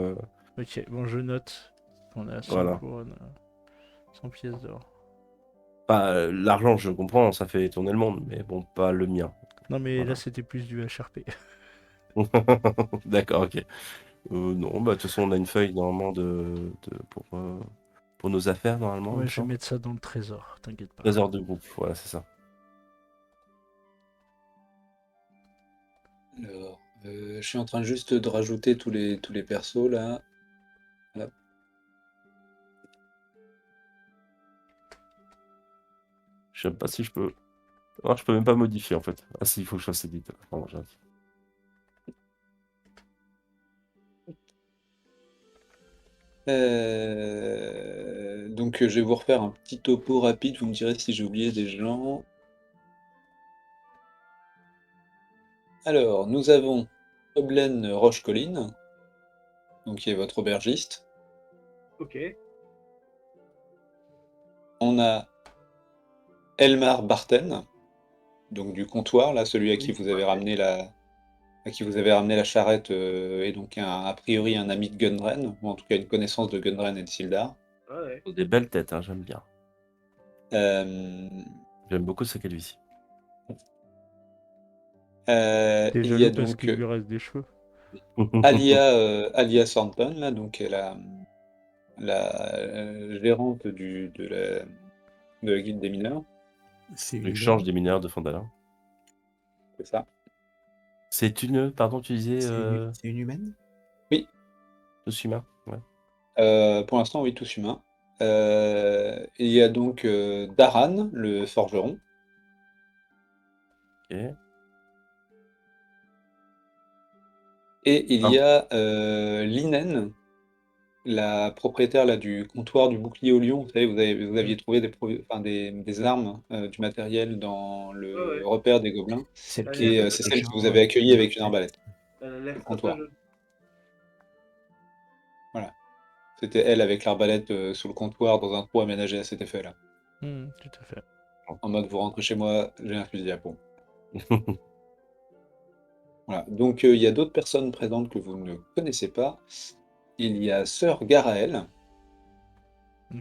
Ok, bon, je note. On a 100 Voilà. couronnes, 100 pièces d'or. Pas l'argent, je comprends, ça fait tourner le monde, mais bon, pas le mien. Non, mais là, Voilà. c'était plus du HRP. D'accord, ok. Non, bah de toute façon, on a une feuille normalement pour nos affaires, normalement, il Ouais, me je vais semble. mettre ça dans le trésor, t'inquiète pas. Trésor de groupe, voilà, c'est ça. Alors, je suis en train juste de rajouter tous les persos, là. Hop. Je sais pas si je peux. Non, je peux même pas modifier en fait. Ah si, il faut que je fasse édite. Pardon, j'ai raté. Donc, je vais vous refaire un petit topo rapide, vous me direz si j'ai oublié des gens. Alors, nous avons Oblen Rochecolline, donc qui est votre aubergiste. Ok. On a Elmar Barten, donc du comptoir, là, celui Oui, à qui vous avez ramené la charrette, et donc a priori un ami de Gunren, ou en tout cas une connaissance de Gunren et de Sildar. Ah ouais. Des belles têtes, hein, j'aime bien. Euh, J'aime beaucoup ce calvitie. T'es il y a jaloux parce donc qu'il lui reste des cheveux. Alia Thornton, là, donc elle a la gérante de la guilde des mineurs, C'est une L'échange humaine. des mineurs de Fandalin. c'est ça. C'est une. Pardon, tu disais. C'est une humaine. Oui, Tsushima. Ouais. pour l'instant, oui, tous humains. Il y a donc Daran, le forgeron, Ok. et il Ah, y a Linen, la propriétaire là, du comptoir du bouclier au lion. Vous savez, vous aviez trouvé des armes, du matériel dans Ouais, le ouais. repère des gobelins, Celle Elle a qui l'air et aide c'est les celle qui vous gens. avait accueilli avec une arbalète, Elle a le l'air très comptoir. jeune. Voilà. C'était elle avec l'arbalète sous le comptoir dans un trou aménagé à cet effet-là. Tout à fait. En mode, vous rentrez chez moi, j'ai un fusil à pompe. Voilà. Donc il y a d'autres personnes présentes que vous ne connaissez pas. Il y a Sœur Garaël,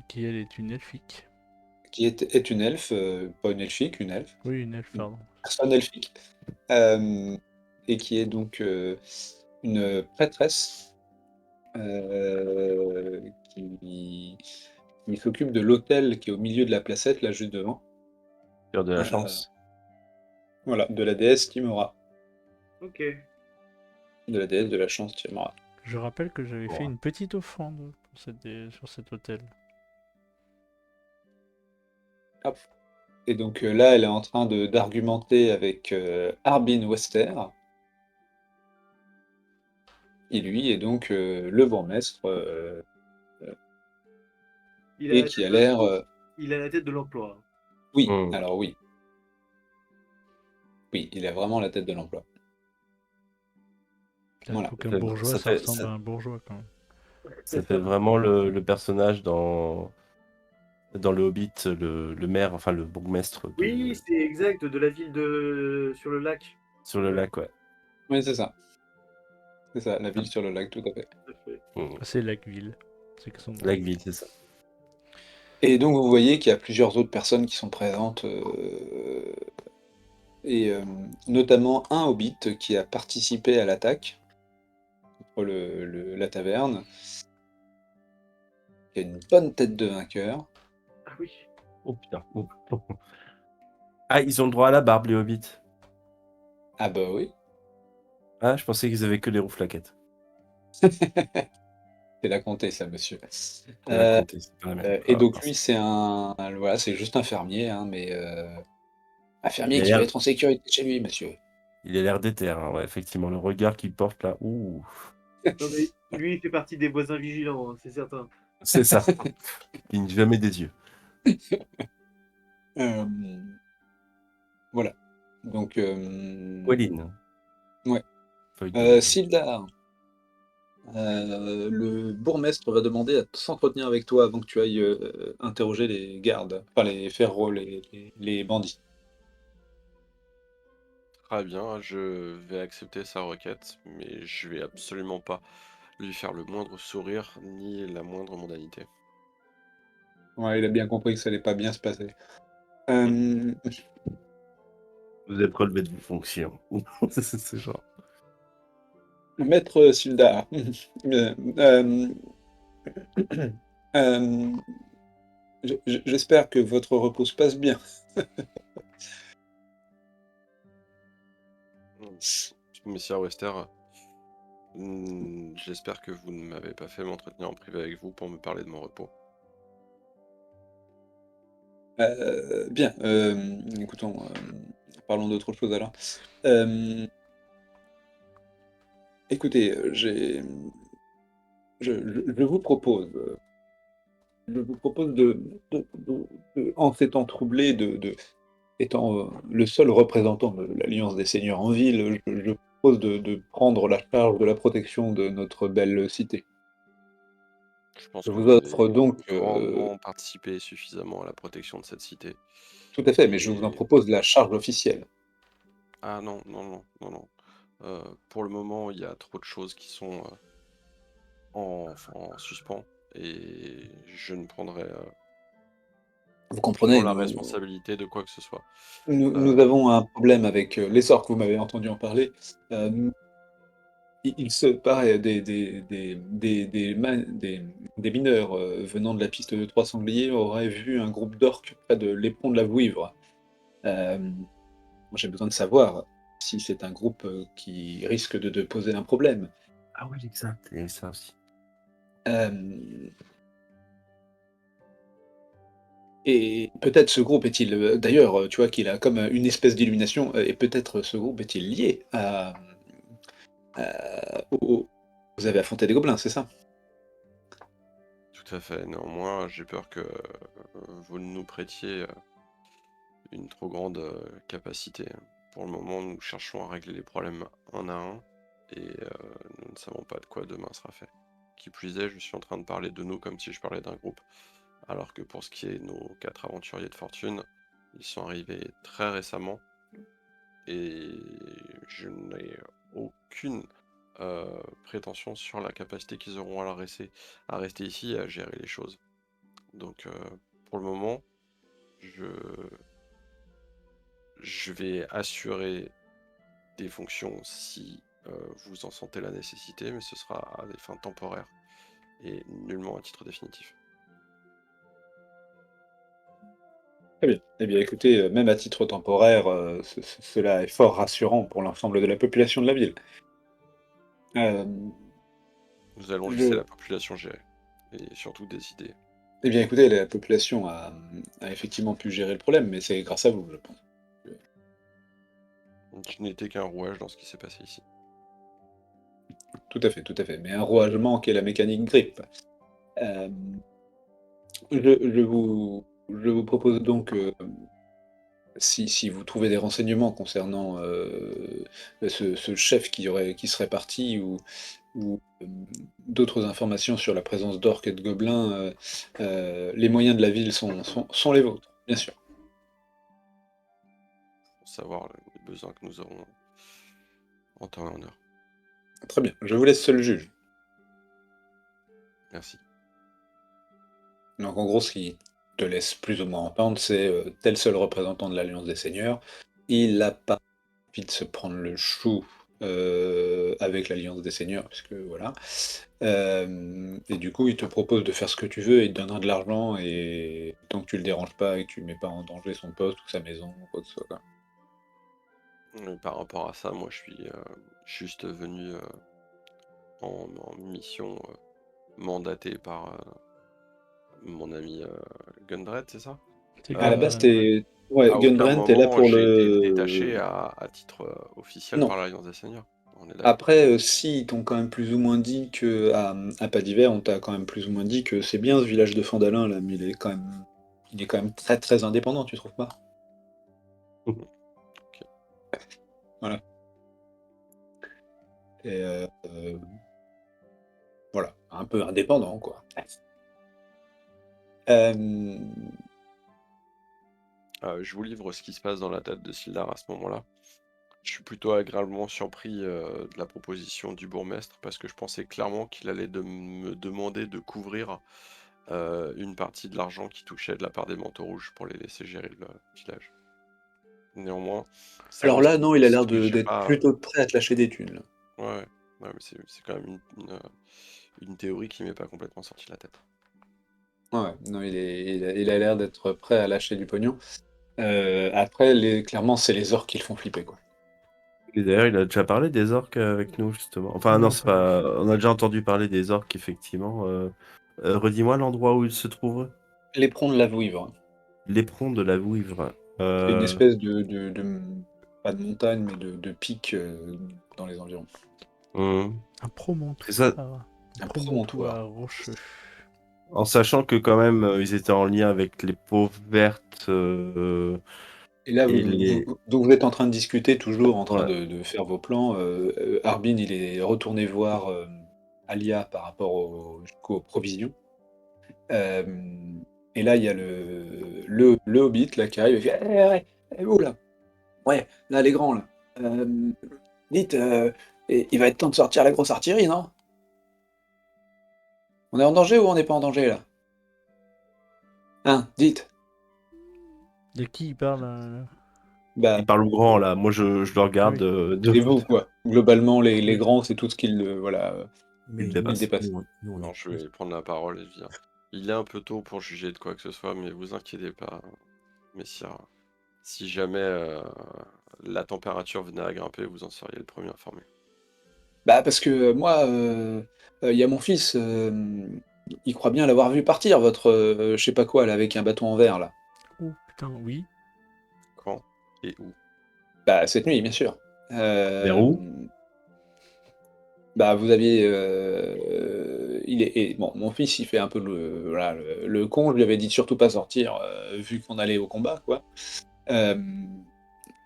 Qui elle est une elfique. qui est une elfe, pas une elfique, une elfe, Oui, une elfe, une pardon. personne elfique, euh, et qui est donc une prêtresse qui qui s'occupe de l'hôtel qui est au milieu de la placette, là, juste devant. Cœur de la Euh, chance. Voilà, de la déesse Timora. Ok. De la déesse de la chance Timora. Je rappelle que j'avais fait Ouais. une petite offrande pour sur cet hôtel. Hop. Et donc là, elle est en train d'argumenter avec Harbin Wester, qui lui est donc le bourgmestre, Il a et la qui tête a de, l'air... il a la tête de l'emploi. Oui, Mm. alors oui. Oui, il a vraiment la tête de l'emploi. Il Voilà. faut qu'un bourgeois, ça ressemble à un bourgeois quand même. Ça fait vraiment le personnage dans le Hobbit, le maire, enfin le bourgmestre Oui, c'est exact, de la ville de sur le lac. sur le lac, ouais. Oui, c'est ça. C'est ça, la ville sur le lac, tout à fait. Tout à fait. Mm. C'est Lacville. C'est que son nom. Lac-Ville, c'est ça. Et donc vous voyez qu'il y a plusieurs autres personnes qui sont présentes, et notamment un hobbit qui a participé à l'attaque contre la taverne, qui a une bonne tête de vainqueur. Ah oui. Oh putain. Oh. Ah, ils ont le droit à la barbe, les hobbits. Ah bah oui, Ah, je pensais qu'ils avaient que les rouflaquettes. c'est la comté ça, monsieur. La comté, c'est pas la même. Et Ah, donc mince. lui c'est voilà, c'est juste un fermier, hein, mais un fermier Il a qui va l'air- être en sécurité chez lui, monsieur. Il a l'air déter, hein, ouais, effectivement. Le regard qu'il porte là, ouh, Non, mais lui, il fait partie des voisins vigilants, hein, c'est certain. c'est ça. Il cligne jamais des yeux. Euh, voilà. Donc, Walline. ouais. Feuille de- Sildar, le bourgmestre va demander à s'entretenir avec toi avant que tu ailles interroger les gardes, enfin les faire les bandits. Très bien, je vais accepter sa requête, mais je vais absolument pas lui faire le moindre sourire ni la moindre mondanité. Ouais, il a bien compris que ça allait pas bien se passer. Euh, Vous êtes relevé de vos fonctions. C'est genre. Maître Sildar, euh, j'espère que votre repos se passe bien. Monsieur Wester, j'espère que vous ne m'avez pas fait m'entretenir en privé avec vous pour me parler de mon repos. Bien, écoutons, parlons d'autre chose alors. Euh, Écoutez, je vous propose, en ces temps troublés, étant le seul représentant de l'Alliance des Seigneurs en ville, je propose de prendre la charge de la protection de notre belle cité. Je pense Je que vous vous offre avez donc, grandement participé suffisamment à la protection de cette cité. tout à fait, mais je vous en Et... propose la charge officielle. Ah non, non, non, non, non. Pour le moment, il y a trop de choses qui sont en suspens et je ne prendrai Vous aucunement comprenez, la nous, responsabilité de quoi que ce soit. nous avons un problème avec les sorts que vous m'avez entendu en parler. Euh, il se paraît des mineurs venant de la piste de Trois Sangliers auraient vu un groupe d'orques près de l'éperon de la Vouivre. Moi, j'ai besoin de savoir si c'est un groupe qui risque de poser un problème. Ah oui, exact. Il y a ça aussi. Euh, et peut-être ce groupe est-il, d'ailleurs, tu vois qu'il a comme une espèce d'illumination, et peut-être ce groupe est-il lié vous avez affronté des gobelins, c'est ça? Tout à fait. Néanmoins, j'ai peur que vous ne nous prêtiez une trop grande capacité. Pour le moment, nous cherchons à régler les problèmes un à un et nous ne savons pas de quoi demain sera fait. Qui plus est, je suis en train de parler de nous comme si je parlais d'un groupe. Alors que pour ce qui est de nos 4 aventuriers de fortune, ils sont arrivés très récemment et je n'ai aucune prétention sur la capacité qu'ils auront à rester ici et à gérer les choses. Donc pour le moment, je, je vais assurer des fonctions si vous en sentez la nécessité, mais ce sera à des fins temporaires et nullement à titre définitif. Très bien. Eh bien, écoutez, même à titre temporaire, cela est fort rassurant pour l'ensemble de la population de la ville. Hem, Nous allons laisser je la population gérer. Et surtout décider. Eh bien, écoutez, la population a effectivement pu gérer le problème, mais c'est grâce à vous, je pense. Je n'étais qu'un rouage dans ce qui s'est passé ici. Tout à fait, tout à fait. Mais un rouage manque et la mécanique grippe. Hem, je vous propose donc, si vous trouvez des renseignements concernant, ce chef qui serait parti ou d'autres informations sur la présence d'orques et de gobelins, les moyens de la ville sont les vôtres, bien sûr. Pour savoir les besoins que nous aurons en temps et en heure. Très bien, je vous laisse seul juge. Merci. Donc en gros, ce qui te laisse plus ou moins entendre, c'est, tel seul représentant de l'Alliance des Seigneurs, il a pas envie de se prendre le chou, avec l'Alliance des Seigneurs, puisque voilà. Et du coup, il te propose de faire ce que tu veux et il te donnera de l'argent et tant que tu le déranges pas et que tu mets pas en danger son poste ou sa maison ou quoi que ce soit, quoi. Et par rapport à ça, moi je suis juste venu en mission mandaté par mon ami Gundred, c'est ça? C'est À la base, Gunren, ouais. ouais, À aucun Gunbrand, tu là moment pour j'ai été détaché le à titre officiel non. par l'Alliance des Seigneurs. On est d'accord. Après, si, ils t'ont quand même plus ou moins dit que à Pas d'Hiver, on t'a quand même plus ou moins dit que c'est bien ce village de Fandalin là, mais il est quand même très, très indépendant, tu trouves pas? Ok. Voilà. Et voilà, un peu indépendant, quoi. Hem, Je vous livre ce qui se passe dans la tête de Sildar à ce moment-là. Je suis plutôt agréablement surpris de la proposition du bourgmestre parce que je pensais clairement qu'il allait me demander de couvrir une partie de l'argent qui touchait de la part des manteaux rouges pour les laisser gérer le village. Néanmoins, alors sachant là, non, il a l'air ce que j'ai d'être pas. plutôt prêt à te lâcher des thunes, là. Ouais, ouais, ouais, mais c'est quand même une théorie qui m'est pas complètement sortie de la tête. Ouais, ouais, non, il a l'air d'être prêt à lâcher du pognon. Après, clairement, c'est les orques qui le font flipper, quoi. Et d'ailleurs, il a déjà parlé des orques avec nous, justement. Enfin, non, Non, c'est pas du pas. tout. On a déjà entendu parler des orques, effectivement. Redis-moi l'endroit où ils se trouvent. L'éperon de la Vouivre, L'éperon de la Vouivre. c'est une Euh, espèce pas de montagne, mais de pic dans les environs. hum. Un C'est ça, promontoire. Un Un promontoire promontoire. rocheux. en sachant que quand même, ils étaient en lien avec les peaux vertes Et là, et les. donc vous êtes en train de discuter, toujours en train Ouais. de faire vos plans. Arbin, il est retourné voir Alia par rapport du coup, aux provisions. Euh, et là, il y a le Hobbit là, qui arrive et fait ouais, vous là? Ouais, là, les grands là. Euh, dites, il va être temps de sortir la grosse artillerie, non? On est en danger ou on n'est pas en danger là? Hein, dites. De qui il parle Il Bah, parle au grand, là. Moi, je le Ah regarde oui. de c'est vous, quoi. Globalement, les Oui. grands, c'est tout ce qu'ils voilà, il Mais me nous, ils dépasse. dépassent. nous, on Alors est je vais prendre la parole et dire, il est un peu tôt pour juger de quoi que ce soit, mais vous inquiétez pas, messire. Si jamais la température venait à grimper, vous en seriez le premier informé. Bah, parce que moi, il y a mon fils, il croit bien l'avoir vu partir, votre, je sais pas quoi là, avec un bâton en verre là. Oh putain, oui. Quand et où? Bah, cette nuit, bien sûr. Vers où? Bah, vous aviez, bon, mon fils, il fait un peu voilà, le con. Je lui avais dit de surtout pas sortir, vu qu'on allait au combat, quoi. Hem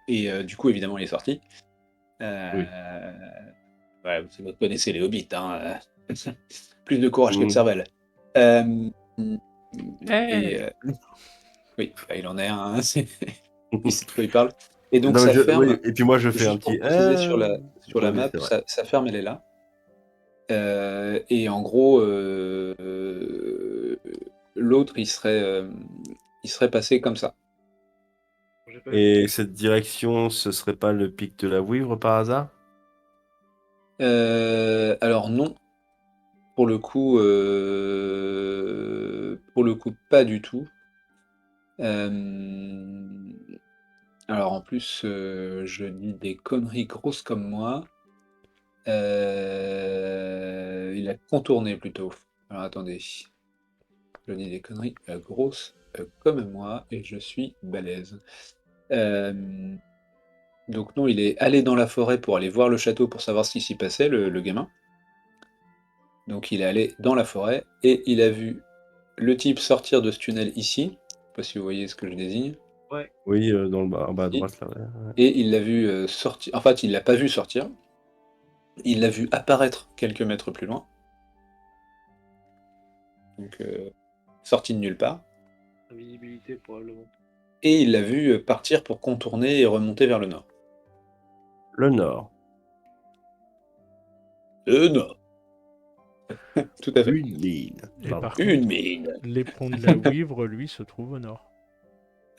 et du coup, évidemment, il est sorti. Heu, Oui. ouais, vous connaissez les hobbits, hein, plus de courage que de Mmh. cervelle. Hem et Hey oui, bah, il en est un, hein, il sait de quoi il parle et donc Non, mais sa ferme, oui, et puis moi, je fais un juste pour petit. préciser sur la Ouais, oui, map, c'est vrai. sa ferme, elle est là. Et en gros, l'autre, il serait passé comme ça. J'ai pas vu. Et cette direction, ce serait pas le pic de la Vouivre par hasard? Alors non, pour le coup, pas du tout. Alors en plus, je dis des conneries grosses comme moi. Il a contourné plutôt. Alors attendez. Je dis des conneries grosses comme moi et je suis balèze. Donc non, il est allé dans la forêt pour aller voir le château pour savoir ce qui s'y passait, le gamin. Donc il est allé dans la forêt et il a vu le type sortir de ce tunnel ici. Je sais pas si vous voyez ce que je désigne. Ouais. Oui, dans le bas, en bas à Ici. droite, là. Ouais. Et il l'a vu sortir. En fait, il l'a pas vu sortir. Il l'a vu apparaître quelques mètres plus loin. Donc sorti de nulle part. Invisibilité, probablement. Et il l'a vu partir pour contourner et remonter vers le nord. Le nord. Le nord. Tout à fait. Une mine. Et Pardon. par Une contre, mine. les ponts de la Ouivre, lui, se trouvent au nord.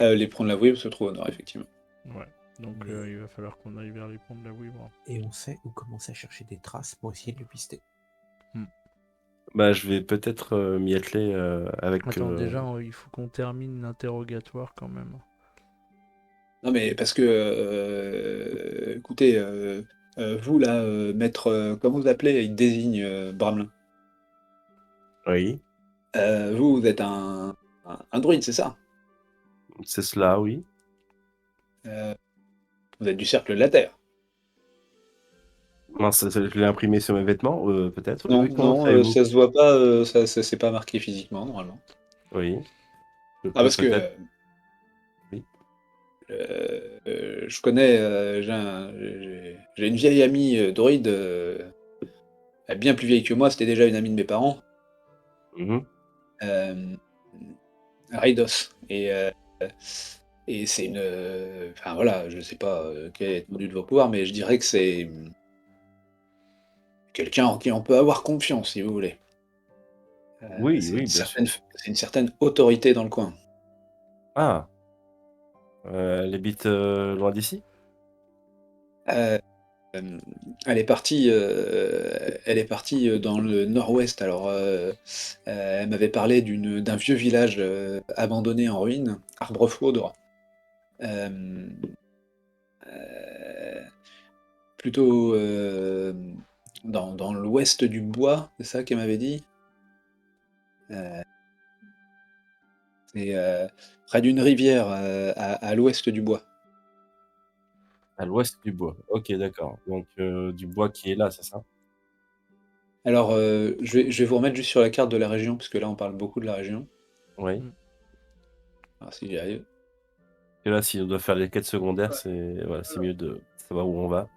Les ponts de la Ouivre se trouvent au nord, effectivement. Ouais. Donc Mais- il va falloir qu'on aille vers les ponts de la Ouivre. Et on sait où commencer à chercher des traces pour essayer de les pister. Bah, je vais peut-être m'y atteler avec. Attends, déjà, il faut qu'on termine l'interrogatoire quand même. Non, mais parce que, écoutez, vous là, maître, comment vous appelez? Il désigne Bramelin. Oui, Vous êtes un druide, c'est ça? c'est cela, oui. Vous êtes du cercle de la Terre. Non, je l'ai imprimé sur mes vêtements, peut-être. Non, Oui, comment non, savez-vous? ça se voit pas, c'est pas marqué physiquement, normalement. Oui. Ah, parce que Peut-être. Oui. je connais, j'ai une vieille amie druide, bien plus vieille que moi, c'était déjà une amie de mes parents. Mhm. Raidos. Et c'est une. Enfin voilà, je sais pas quel est l'étendue de vos pouvoirs, mais je dirais que c'est quelqu'un en qui on peut avoir confiance, si vous voulez. Oui, C'est oui, une bien certaine, sûr. c'est une certaine autorité dans le coin. Ah, elle habite loin d'ici? Euh, elle est partie dans le nord-ouest. Alors, elle m'avait parlé d'un vieux village abandonné en ruine, Arbrefaudre. Euh, euh, Plutôt dans l'ouest du bois, c'est ça qu'elle m'avait dit. C'est près d'une rivière à l'ouest du bois. À l'ouest du bois. Ok, d'accord. Donc, du bois qui est là, c'est ça? Alors, je vais vous remettre juste sur la carte de la région, parce que là, on parle beaucoup de la région. Oui. Alors, si j'y arrive. Et là, si on doit faire les quêtes secondaires, Ouais. c'est mieux de savoir où on va.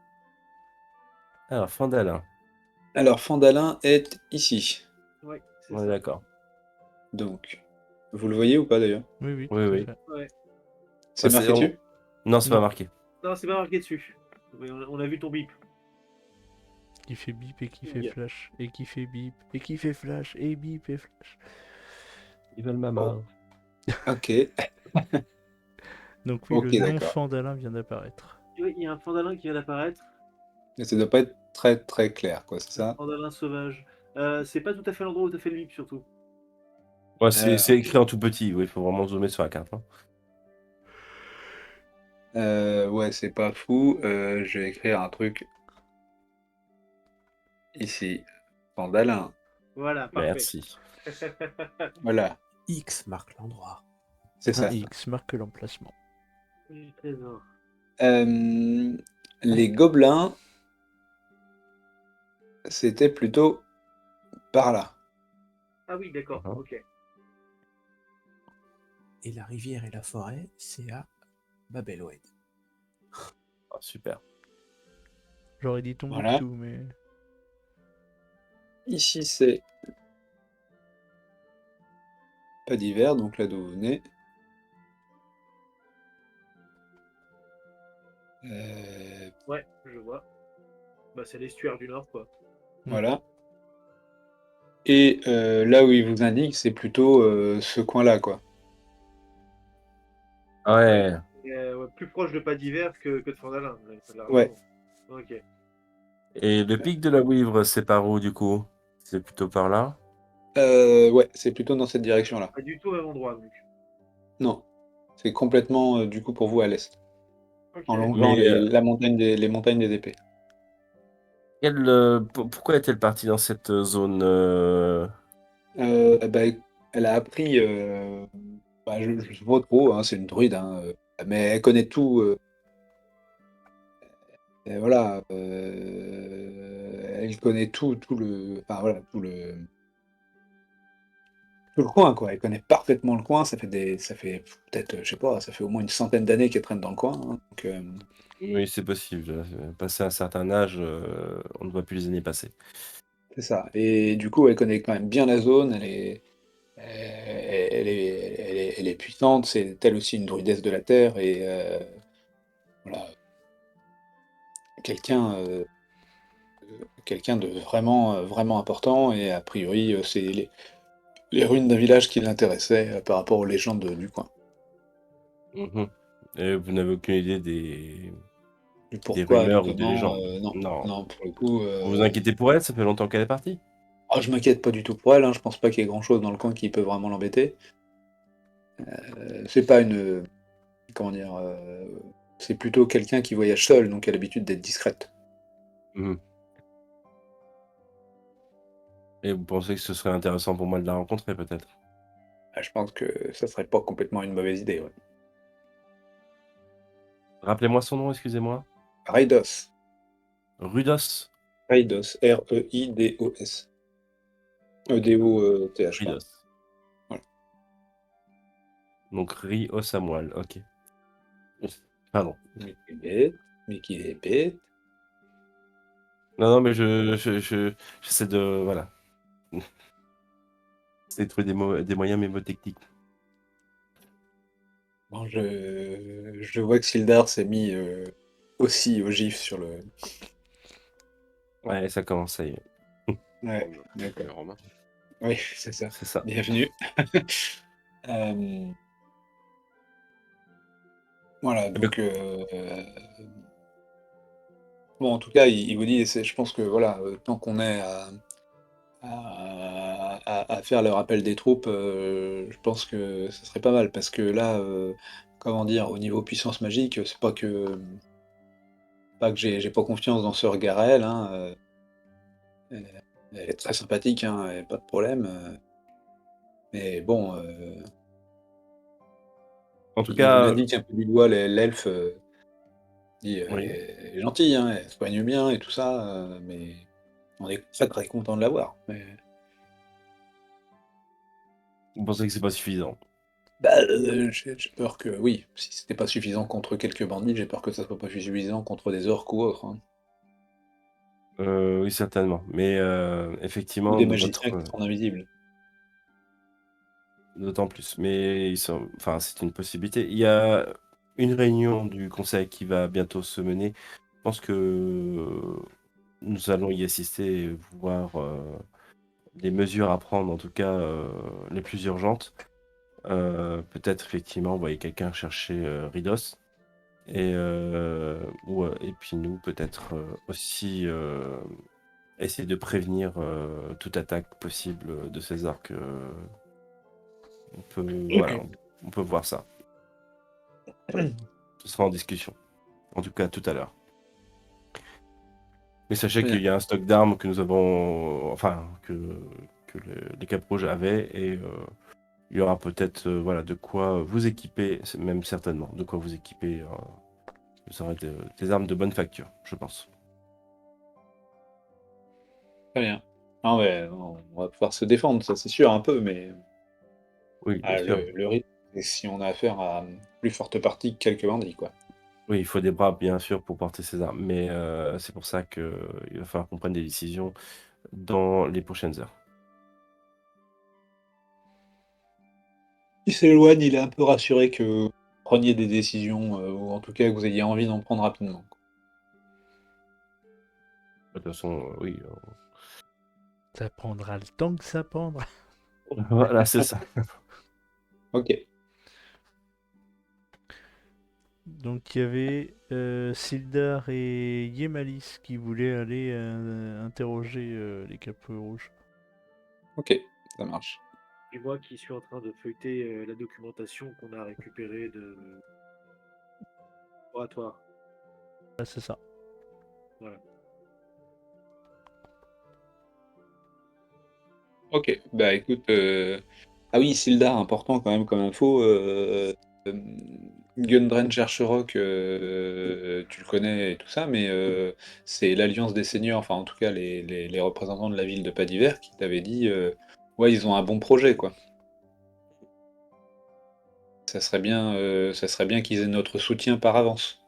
Alors, Fandalin. Alors, Fandalin est ici. Ouais, c'est On est ça. d'accord. Donc, vous le voyez ou pas d'ailleurs? Oui, oui, tout Oui, à oui. fait. Ouais. C'est Ah, marqué dessus? Non, c'est Non. pas marqué. Non, c'est pas marqué dessus. Mais on a vu ton bip. Qui fait bip et qui fait Yeah. flash, et qui fait bip, et qui fait flash, et bip et flash. Ils veulent ma main. Ok. Donc oui, Ok, le nom d'accord. Fandalin vient d'apparaître. Oui, il y a un Fandalin qui vient d'apparaître. Et ça doit pas être très très clair, quoi, c'est Un ça? Fandalin sauvage. C'est pas tout à fait l'endroit où t'as fait le bip, surtout. Ouais, Euh, c'est écrit en tout petit. Oui, il faut vraiment zoomer sur la carte. Hein. Ouais, c'est pas fou. Je vais écrire un truc ici. Fandalin. Voilà, parfait. Merci. Voilà, X marque l'endroit. c'est Un ça. X marque l'emplacement. Oui, trésor. Les gobelins, c'était plutôt par là. Ah oui, d'accord, Mhm. ok. Et la rivière et la forêt, c'est à Babelwed. Ah, super. J'aurais dit ton Voilà. tout, mais... Ici, c'est pas d'hiver, donc là d'où vous venez. Ouais, je vois. Bah, c'est l'estuaire du Nord, quoi. Voilà. Et là où il vous indique, c'est plutôt ce coin-là, quoi. Ouais. Ouais, plus proche de Pas d'hiver que de Fandalin. Ouais. Ok. Et le pic de la Ouivre, c'est par où du coup? C'est plutôt par là? Ouais, c'est plutôt dans cette direction-là. Pas du tout au même endroit, donc. Non. C'est complètement, du coup, pour vous, à l'est, Ok. en longeant Mais les montagnes des épées. pourquoi est-elle partie dans cette zone Bah, elle a appris, bah, je sais pas trop, hein, c'est une druide, hein, mais elle connaît tout, et voilà, elle connaît tout le enfin, voilà, tout le coin, quoi. Elle connaît parfaitement le coin, ça fait peut-être, je sais pas, ça fait au moins une centaine d'années qu'elle traîne dans le coin, hein, donc Oui, c'est possible. Passé un certain âge, on ne voit plus les années passer. c'est ça et du coup, elle connaît quand même bien la zone, elle est puissante, c'est elle aussi une druidesse de la terre et voilà, quelqu'un, quelqu'un de vraiment, vraiment important et a priori, c'est les ruines d'un village qui l'intéressaient, par rapport aux légendes, du coin. Mmh. Et vous n'avez aucune idée Du des pourquoi, du rumeurs ou des comment, légendes? non, Non. non, pour le coup, Vous vous inquiétez pour elle? Ça fait longtemps qu'elle est partie? je m'inquiète pas du tout pour elle, hein, je pense pas qu'il y ait grand chose dans le coin qui peut vraiment l'embêter. C'est pas une, comment dire? C'est plutôt quelqu'un qui voyage seul, donc qui a l'habitude d'être discrète. Mmh. Et vous pensez que ce serait intéressant pour moi de la rencontrer peut-être? Je pense que ça serait pas complètement une mauvaise idée, ouais. Rappelez-moi son nom, excusez-moi? Raidos, Rudos? Raidos, Reidos. Doth, pardon. Rudos. Voilà. Donc Rio Samuel, OK. Pardon. Mais qu'il est bête, mais qu'il est bête. Non, mais j'essaie de voilà, j'essaie de trouver des moyens mnémotechniques. Bon, je vois que Sildar s'est mis, aussi au gif sur le Ouais, ça commence, ça y est. ouais, Comme le d'accord. Romain. Oui, c'est ça. C'est ça. Bienvenue. Voilà, Eh ben, donc bon, en tout cas, il vous dit je pense que voilà, tant qu'on est à faire le rappel des troupes, je pense que ça serait pas mal parce que là, comment dire? Au niveau puissance magique, c'est pas que j'ai pas confiance dans Sœur Garel, hein, elle elle est très sympathique, hein, et pas de problème, mais bon, en tout il cas, indique un peu du doigt l'elfe, dit: oui. Elle est gentille, hein, elle soigne bien et tout ça, mais on est très, très content de l'avoir». Mais Vous pensez que c'est pas suffisant? bah, j'ai peur que oui, si c'était pas suffisant contre quelques bandits, j'ai peur que ça soit pas suffisant contre des orques ou autres, hein. Oui, certainement. Mais Ou effectivement, des de magiciens votre qui sont invisibles. d'autant plus. Mais ils sont enfin, c'est une possibilité. Il y a une réunion du conseil qui va bientôt se mener. Je pense que nous allons y assister et voir, les mesures à prendre, en tout cas, les plus urgentes. Peut-être effectivement envoyer quelqu'un chercher, Ridos et et puis nous peut-être, aussi, essayer de prévenir, toute attaque possible, de ces orques, on peut voilà, OK. on peut voir ça. Ce sera en discussion. En tout cas tout à l'heure. Mais sachez Très qu'il bien. y a un stock d'armes que nous avons enfin que les Cap Rouges avaient et il y aura peut-être, voilà, de quoi vous équiper, c'est même certainement, de quoi vous équiper, vous aurez des armes de bonne facture, je pense. Très bien. Non, mais on va pouvoir se défendre, ça c'est sûr un peu, mais Oui, bien sûr. le risque, c'est si on a affaire à, plus forte partie que quelques bandits, quoi. Oui, il faut des bras, bien sûr, pour porter ces armes, mais c'est pour ça qu'il va falloir qu'on prenne des décisions dans les prochaines heures. Il s'éloigne, il est un peu rassuré que vous preniez des décisions, ou en tout cas que vous ayez envie d'en prendre rapidement. De toute façon, oui, Ça prendra le temps que ça prendra. voilà, c'est ça. OK. Donc il y avait Sildar et Yemalis qui voulaient aller interroger les capes rouges. OK, ça marche. puis moi qui suis en train de feuilleter la documentation qu'on a récupérée de laboratoire. Ah, c'est ça. Voilà. Ok, bah écoute, ah oui, Sildar, important quand même comme info, Gundren Chercherok, tu le connais et tout ça, mais c'est l'Alliance des Seigneurs, enfin en tout cas les représentants de la ville de Padiver qui t'avaient dit, ouais, ils ont un bon projet, quoi. Ça serait bien qu'ils aient notre soutien par avance,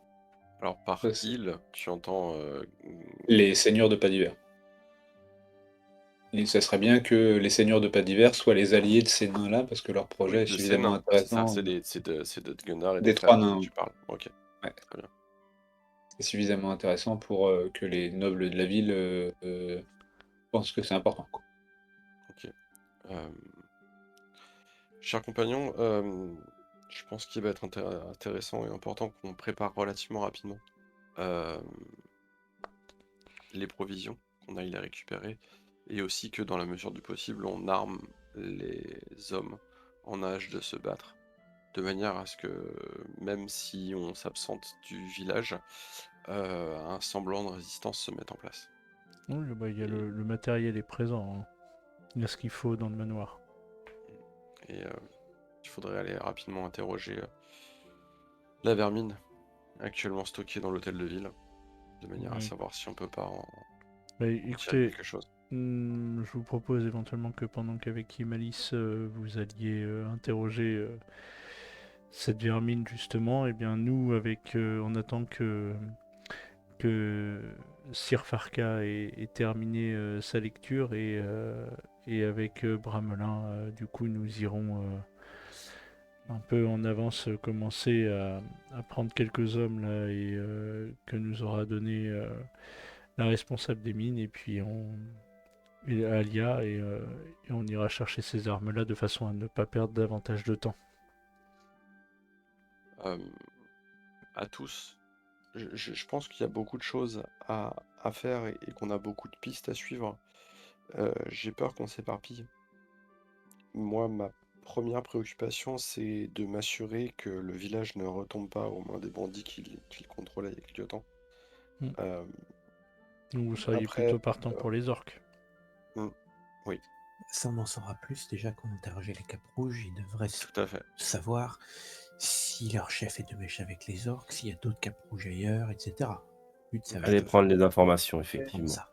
Alors, par Ça, c'est- île, tu entends. les Seigneurs de Padiver. Et ça serait bien que les Seigneurs de Padiver soient les alliés de ces nains-là, parce que leur Oui, projet est de ces suffisamment nains, c'est ça, intéressant. c'est de Gunnar et des Des frères trois dont nains, tu parles. Ok, ouais. très bien. C'est suffisamment intéressant pour que les nobles de la ville pensent que c'est important, quoi. Ok. Euh, Cher compagnon, je pense qu'il va être intéressant et important qu'on prépare relativement rapidement euh, les provisions, qu'on aille les récupérer, et aussi que dans la mesure du possible, on arme les hommes en âge de se battre, de manière à ce que même si on s'absente du village, un semblant de résistance se mette en place. Oui, bah, Et, le matériel est présent, hein. Il y a ce qu'il faut dans le manoir. et, il faudrait aller rapidement interroger la vermine actuellement stockée dans l'hôtel de ville, de manière à Oui. savoir si on peut pas Bah, en tirer écoutez, quelque chose. je vous propose éventuellement que pendant qu'avec Imalis vous alliez interroger cette vermine justement, et bien nous avec on attend que Sir Farka ait terminé sa lecture et avec Bramelin du coup nous irons un peu en avance commencer à prendre quelques hommes là et que nous aura donné la responsable des mines et puis et Alia et on ira chercher ces armes là de façon à ne pas perdre davantage de temps. Euh, à tous, je pense qu'il y a beaucoup de choses à faire et qu'on a beaucoup de pistes à suivre. J'ai peur qu'on s'éparpille. Moi, ma première préoccupation, c'est de m'assurer que le village ne retombe pas aux mains des bandits qui le contrôlaient il y a quelque temps. Mm. Euh, Donc vous seriez après, plutôt partant pour les orques. hmm, oui, Ça, on en saura plus déjà qu'on interrogeait les Capes Rouges. Ils devraient tout à fait. savoir si leur chef est de mèche avec les orques, s'il y a d'autres Capes Rouges ailleurs, etc. Le but, ça va Allez être prendre les informations, de prendre effectivement. ça.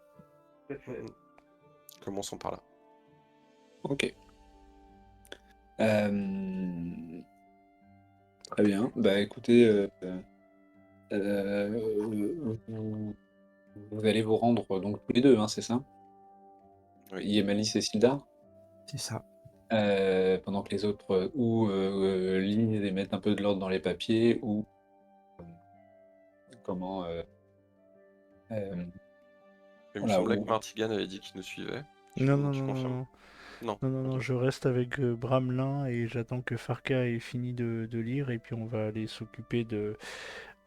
Tout à fait. Hmm, commençons par là. Ok. Euh, Très bien. Bah écoutez, vous allez vous rendre donc tous les deux, hein, c'est ça? Oui. Yemalis et Sildar? C'est ça. Pendant que les autres ou lisent et mettent un peu de l'ordre dans les papiers, ou comment Il me voilà, semblait que ou Martigan avait dit qu'il nous suivait. Non, non, Tu non, non, confirmes? non. Non. Non, non, non, Ok. je reste avec Bramelin et j'attends que Farka ait fini de lire et puis on va aller s'occuper de...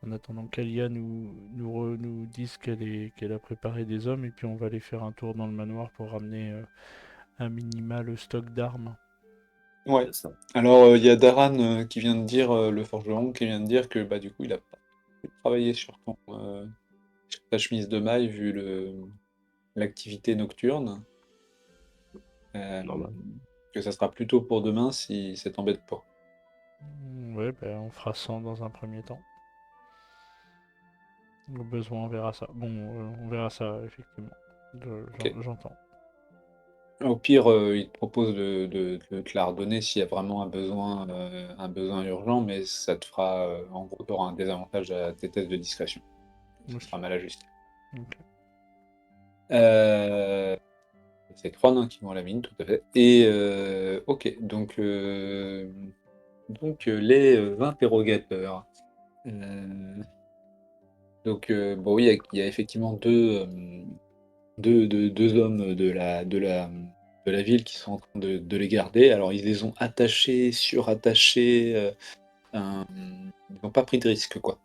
En attendant qu'Alia nous dise qu'elle a préparé des hommes et puis on va aller faire un tour dans le manoir pour ramener un minima le stock d'armes. ouais. C'est ça. Alors il y a Daran qui vient de dire, le forgeron, qui vient de dire que bah du coup il a pas pu travailler sur ta chemise de maille vu l'activité nocturne. Euh, Normal. que ça sera plutôt pour demain si ça t'embête pas. Ouais, ben on fera 100 dans un premier temps. Au besoin, on verra ça. Bon, on verra ça, effectivement. Ok. J'entends. Au pire, il te propose de te la redonner s'il y a vraiment un besoin urgent, mais ça te fera, en gros, tu auras un désavantage à tes tests de discrétion. Ça Ok. sera mal ajusté. Ok. Euh, c'est 3 nains qui vont à la mine, tout à fait. Et ok, donc les interrogateurs. Euh, bon, oui, il y a effectivement deux hommes de la ville qui sont en train de les garder. Alors, ils les ont attachés, surattachés. Ils n'ont pas pris de risque, quoi.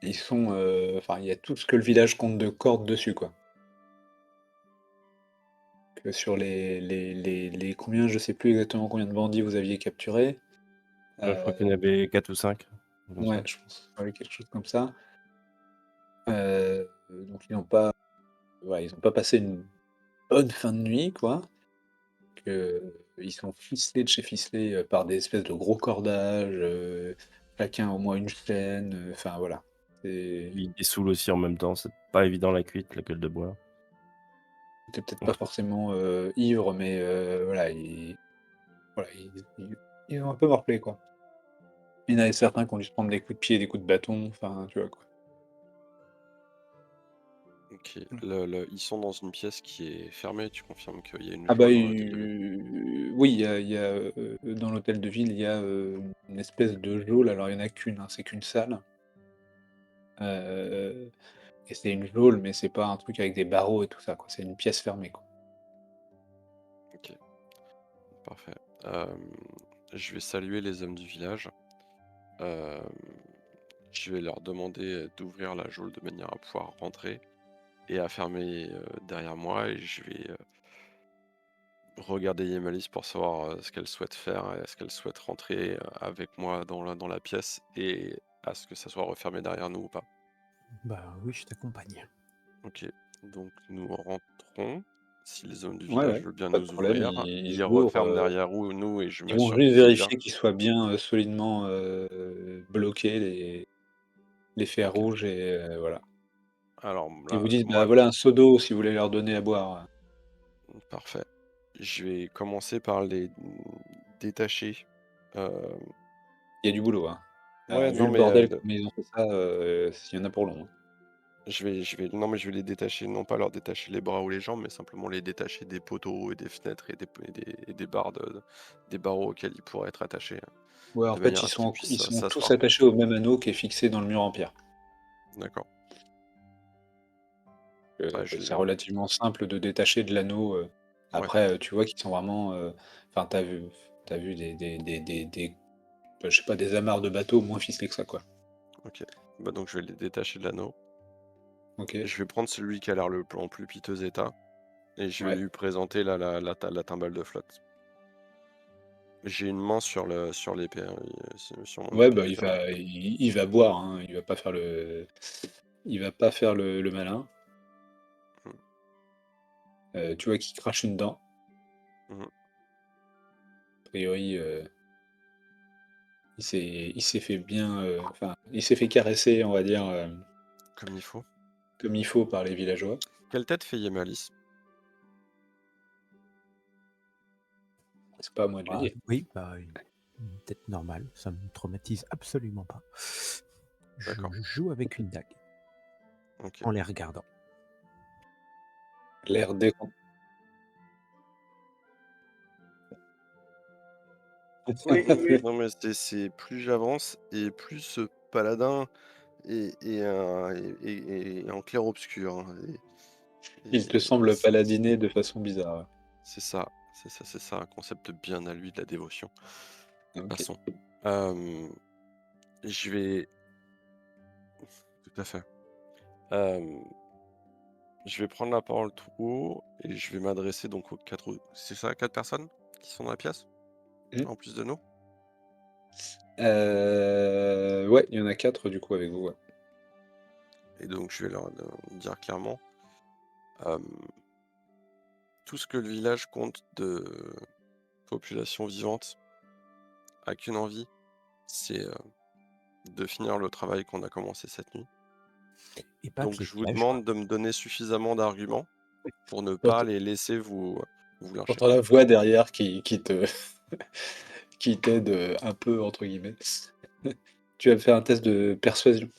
Ils sont, enfin, il y a tout ce que le village compte de cordes dessus, quoi. sur les combien, je sais plus exactement combien de bandits vous aviez capturés. Je crois qu'il y en avait 4 ou 5. Ouais, je pense quelque chose comme ça. Donc ils n'ont pas, ouais, ils ont pas passé une bonne fin de nuit, quoi. Ils sont ficelés de chez ficelés par des espèces de gros cordages, chacun au moins une chaîne, enfin voilà. Il dessoule aussi en même temps. C'est pas évident la cuite, la gueule de bois. C'était peut-être pas forcément ivre, mais voilà, ils ont un peu morflé, quoi. Il y en avait certains qui ont dû se prendre des coups de pied, des coups de bâton, enfin, tu vois, quoi. Ok. Ils sont dans une pièce qui est fermée, tu confirmes qu'il y a une Ah bah, geôle dans l'hôtel de ville? oui, dans l'hôtel de ville, il y a une espèce de geôle. Alors, il y en a qu'une, hein, c'est qu'une salle. Euh, et c'est une geôle, mais c'est pas un truc avec des barreaux et tout ça, quoi. C'est une pièce fermée, quoi. Ok, parfait. Je vais saluer les hommes du village. Euh, je vais leur demander d'ouvrir la geôle de manière à pouvoir rentrer et à fermer derrière moi. Et je vais regarder Yemalis pour savoir ce qu'elle souhaite faire. Est-ce qu'elle souhaite rentrer avec moi dans la pièce et à ce que ça soit refermé derrière nous ou pas. Bah oui, je t'accompagne. Ok, donc nous rentrons. Si les hommes du Ouais, village ouais, veulent bien pas de nous problème. ouvrir, Ils ils ouvrent. referment derrière nous et je Ils vont m'assure juste qu'ils ouvrent bien. vérifier qu'ils soient bien solidement bloqués, les fers Ok. rouges, et voilà. Alors Ils vous là, disent, bah moi, voilà un seau d'eau si vous voulez leur donner à boire. parfait. Je vais commencer par les détacher. Euh, Il y a du boulot, hein. Ouais, Vu non, le mais bordel comme ils ont fait ça, il y en a pour long, hein. non, mais je vais les détacher, non pas leur détacher les bras ou les jambes, mais simplement les détacher des poteaux et des fenêtres et des barres des barreaux auxquels ils pourraient être attachés, Ouais, en de fait, manière à ce qu'ils ils puissent sont tous s'asseoir. attachés au même anneau qui est fixé dans le mur en pierre. D'accord. Ouais, C'est relativement simple de détacher de l'anneau. Ouais. Après, tu vois qu'ils sont vraiment. Enfin, t'as vu je sais pas, des amarres de bateaux moins ficelés que ça, quoi. Ok. Bah donc je vais les détacher de l'anneau. Ok. Je vais prendre celui qui a l'air le en plus piteux état et je vais Ouais. lui présenter la timbale de flotte. J'ai une main sur l'épée, hein, sur mon Ouais, épée bah évidemment. il va boire, hein. Il va pas faire le malin. Mhm. Tu vois qu'il crache une dent. Mhm. A priori, il s'est fait bien. Enfin, il s'est fait caresser, on va dire, Comme il faut. comme il faut par les villageois. Quelle tête fait Yemalis? C'est pas à moi de lui Ah, dire. oui, bah une tête normale, ça me traumatise absolument pas. Je D'accord. joue avec une dague Ok. en les regardant. L'air décon. Oui, oui. Non mais c'est plus j'avance et plus ce paladin est en clair-obscur, hein, Il te et semble paladiner de façon bizarre. c'est ça, c'est ça, un concept bien à lui de la dévotion. Ok. Passons. Je vais tout à fait. Je vais prendre la parole tout haut et je vais m'adresser donc aux 4 c'est ça, 4 personnes qui sont dans la pièce? Mmh. En plus de nous? Ouais, il y en a 4 du coup avec vous, ouais. Et donc je vais leur dire clairement, hem, tout ce que le village compte de population vivante a qu'une envie, c'est, de finir le travail qu'on a commencé cette nuit. Et pas Donc que les je vous pièges, quoi. demande de me donner suffisamment d'arguments pour ne pas T'entends les laisser vous lyncher. t'entends la voix derrière qui t'aide, un peu entre guillemets. Tu vas me faire un test de persuasion.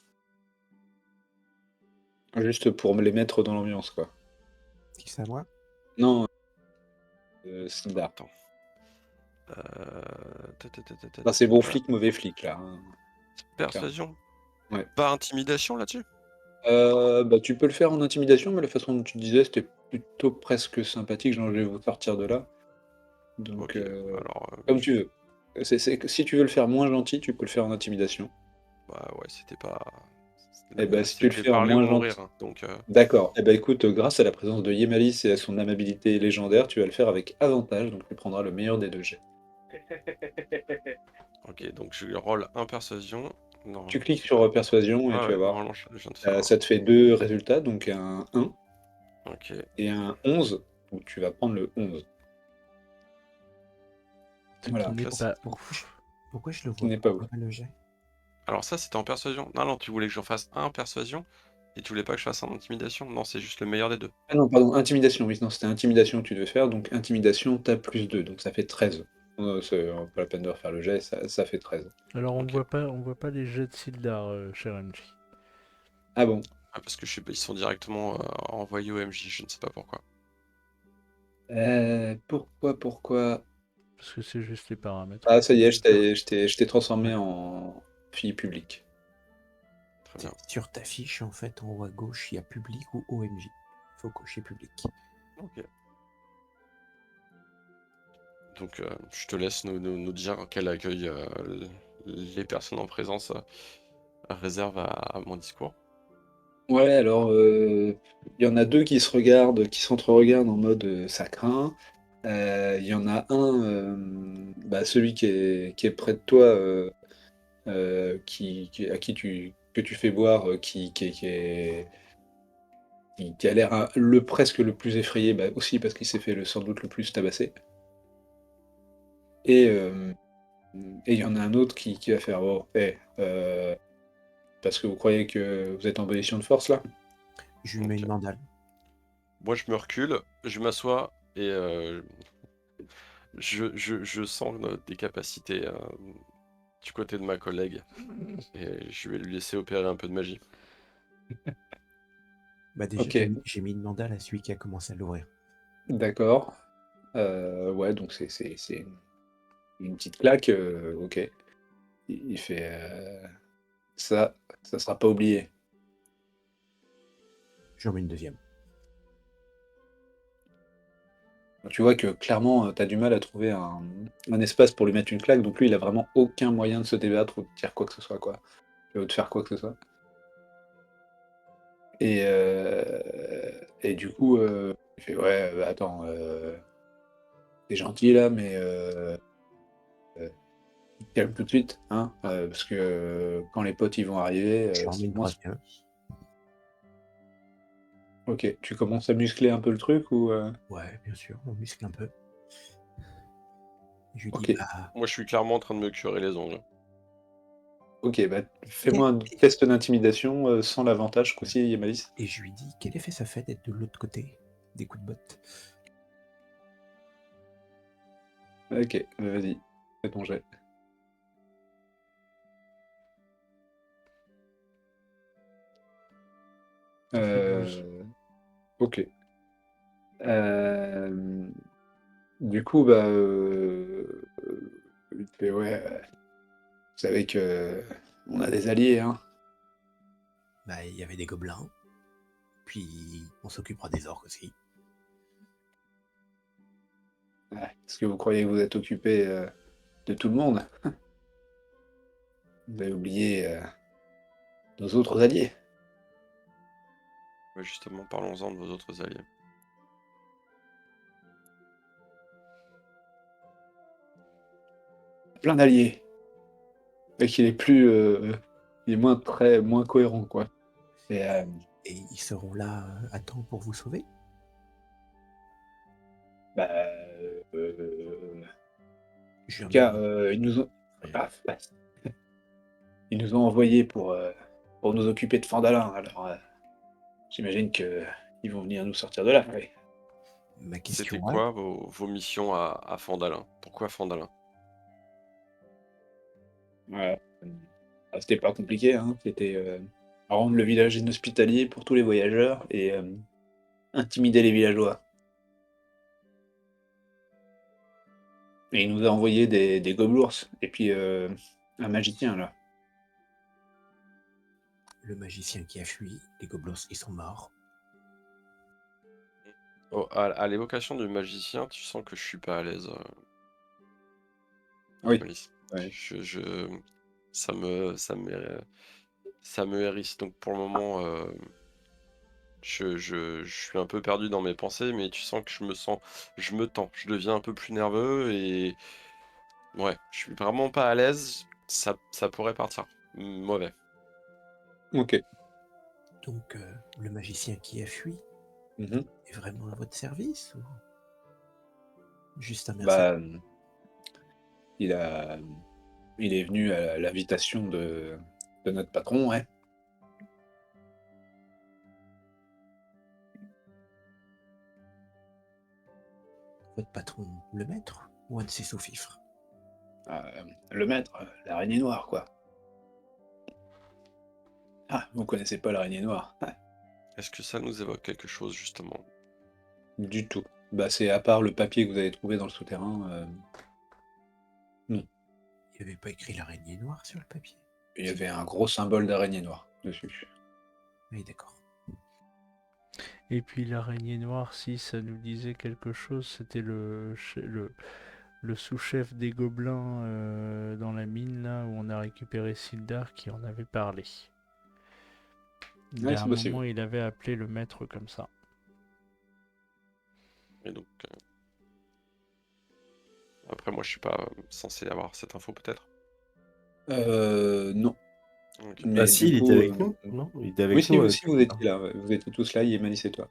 Juste pour me les mettre dans l'ambiance, quoi. Qui ça, moi? Non, Sindar. Attends. Enfin, c'est bon flic, mauvais flic là, hein. Persuasion? Ouais. Pas intimidation là-dessus? Bah, tu peux le faire en intimidation, mais la façon dont tu disais, c'était plutôt presque sympathique, genre je vais vous sortir de là. Donc, Ok, alors comme tu veux. Si tu veux le faire moins gentil, tu peux le faire en intimidation. bah ouais, Eh ben, si tu le C'était fais en parler ou moins mourir, gentil. hein, donc D'accord. Eh ben, écoute, grâce à la présence de Yemalis et à son amabilité légendaire, tu vas le faire avec avantage, donc tu prendras le meilleur des deux jets. ok, donc je roll un persuasion. Non, Tu cliques c'est sur pas. persuasion et Ah tu vas ouais, voir. normalement, je viens de faire Ça te fait deux résultats, donc un 1 Ok. et un 11, donc tu vas prendre le 11. Ce Voilà. qui n'est là, pas Pourquoi je, ouf. pourquoi je le Qui vois n'est pas pas ouf. le jet? Alors ça, c'était en persuasion. Non, non, tu voulais que j'en fasse un persuasion et tu voulais pas que je fasse un intimidation. Non, c'est juste le meilleur des deux. Ah non, pardon, intimidation, oui, non, c'était intimidation que tu devais faire, donc intimidation, t'as plus 2, donc ça fait 13. C'est pas la peine de refaire le jet, ça fait 13. Alors Ok. on voit pas les jets de Sildar, cher MJ. Ah bon? Ah, parce que je sais pas, ils sont directement envoyés au MJ, je ne sais pas pourquoi. Pourquoi? Parce que c'est juste les paramètres. Ah, ça y est, je t'ai transformé en fille publique. Très bien. Sur ta fiche, en fait, en haut à gauche, il y a public ou OMJ. Faut cocher public. Ok. Donc, je te laisse nous dire quel accueil les personnes en présence réservent à mon discours. Ouais, alors, il y en a deux qui se regardent, qui s'entre-regardent en mode ça craint. Il y en a un, celui qui est près de toi, à que tu fais boire, qui a l'air presque le plus effrayé, aussi parce qu'il s'est fait sans doute le plus tabasser. Et il y en a un autre qui va faire oh, parce que vous croyez que vous êtes en position de force là? Je lui mets Ok. une mandale. Moi, je me recule, je m'assois et je sens des capacités du côté de ma collègue et je vais lui laisser opérer un peu de magie. Bah déjà, Ok, j'ai mis une mandale à celui qui a commencé à l'ouvrir. d'accord. Ouais, donc c'est une petite claque, ok. Il fait ça sera pas oublié. J'en mets une deuxième. Tu vois que clairement, tu as du mal à trouver un espace pour lui mettre une claque, donc lui, il a vraiment aucun moyen de se débattre ou de dire quoi que ce soit, quoi. Ou de faire quoi que ce soit. Et du coup, il fait ouais, attends, t'es gentil là, mais calme tout de suite, hein, parce que quand les potes ils vont arriver, J'en mets une troisième. Ok, tu commences à muscler un peu le truc ou Ouais, bien sûr, on muscle un peu. Je lui dis, Ok, bah, Moi, je suis clairement en train de me curer les ongles. ok, fais-moi un test d'intimidation sans l'avantage, ce coup-ci, Yamalis. et je lui dis, quel effet ça fait d'être de l'autre côté des coups de botte? Ok, vas-y, fais ton jet. Ça fait 12. Ok. Euh, du coup, il fait, ouais, vous savez que on a des alliés, hein. Bah, il y avait des gobelins. Puis, on s'occupera des orques aussi. Ouais, est-ce que vous croyez que vous êtes occupé de tout le monde? Vous avez oublié nos autres alliés. Ouais, justement, parlons-en de vos autres alliés. Plein d'alliés. Mais qu'il est plus, il est moins cohérent, quoi. Et, Et ils seront là à temps pour vous sauver? bah, euh, Je en tout lui cas, remets ils nous ont, rien. ah, ils nous ont envoyés pour nous occuper de Fandalin. Alors, j'imagine que ils vont venir nous sortir de là. Oui. Ma C'était question est, quoi vos missions à Fandalin? Pourquoi Fandalin? Ouais. C'était pas compliqué, hein. C'était rendre le village inhospitalier pour tous les voyageurs et intimider les villageois. Et il nous a envoyé des gobelours et puis un magicien là. le magicien qui a fui, les gobelins, ils sont morts. Oh, à l'évocation du magicien, tu sens que je suis pas à l'aise, Oui. Alice. Ouais. Ça me ça me hérisse. Donc pour le moment, je suis un peu perdu dans mes pensées, mais tu sens que je me tends, je deviens un peu plus nerveux et ouais, je suis vraiment pas à l'aise. Ça pourrait partir mauvais. Ok. Donc, le magicien qui a fui Mhm. est vraiment à votre service ou juste un Bah, mercenaire? il a, il est venu à l'invitation de notre patron, ouais. Votre patron, le maître ou un de ses sous-fifres? Le maître, l'araignée noire, quoi. Ah, vous connaissez pas l'araignée noire? Ah, Est-ce que ça nous évoque quelque chose justement? du tout. Bah, c'est à part le papier que vous avez trouvé dans le souterrain. Non. Il n'y avait pas écrit l'araignée noire sur le papier? Il y avait un gros symbole d'araignée noire dessus. Oui, d'accord. Et puis l'araignée noire, si ça nous disait quelque chose, c'était le sous-chef des gobelins dans la mine là où on a récupéré Sildar qui en avait parlé. Il y Ouais, a c'est un possible. moment, il avait appelé le maître comme ça. Et donc, après, moi, je suis pas censé avoir cette info, peut-être. Non. Ok. Bah Mais si, du il était coup, avec nous, non? Il était oui, avec si, nous. si vous étiez là, ouais. Vous étiez tous là, Yémanis et toi.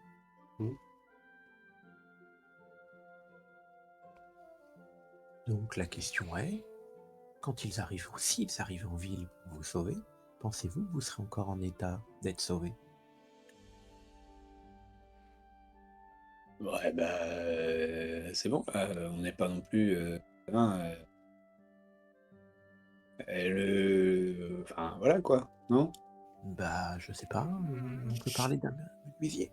Donc, la question est, quand ils arrivent, ou s'ils arrivent en ville pour vous sauver, pensez-vous que vous serez encore en état d'être sauvé? Ouais, bah, c'est bon, on n'est pas non plus. Hein, enfin, voilà quoi, non? Bah, je sais pas, on peut parler d'un menuisier.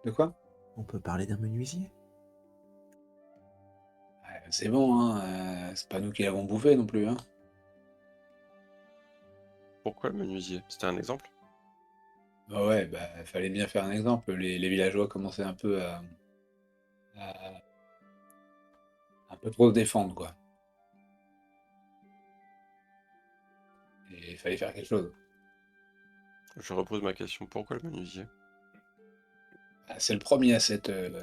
De quoi? On peut parler d'un menuisier. C'est bon, hein, c'est pas nous qui l'avons bouffé non plus, hein. Pourquoi le menuisier? C'était un exemple? Ah ouais, bah, fallait bien faire un exemple. Les villageois commençaient un peu à un peu trop se défendre, quoi. Et il fallait faire quelque chose. Je repose ma question. Pourquoi le menuisier? Ah, c'est le premier à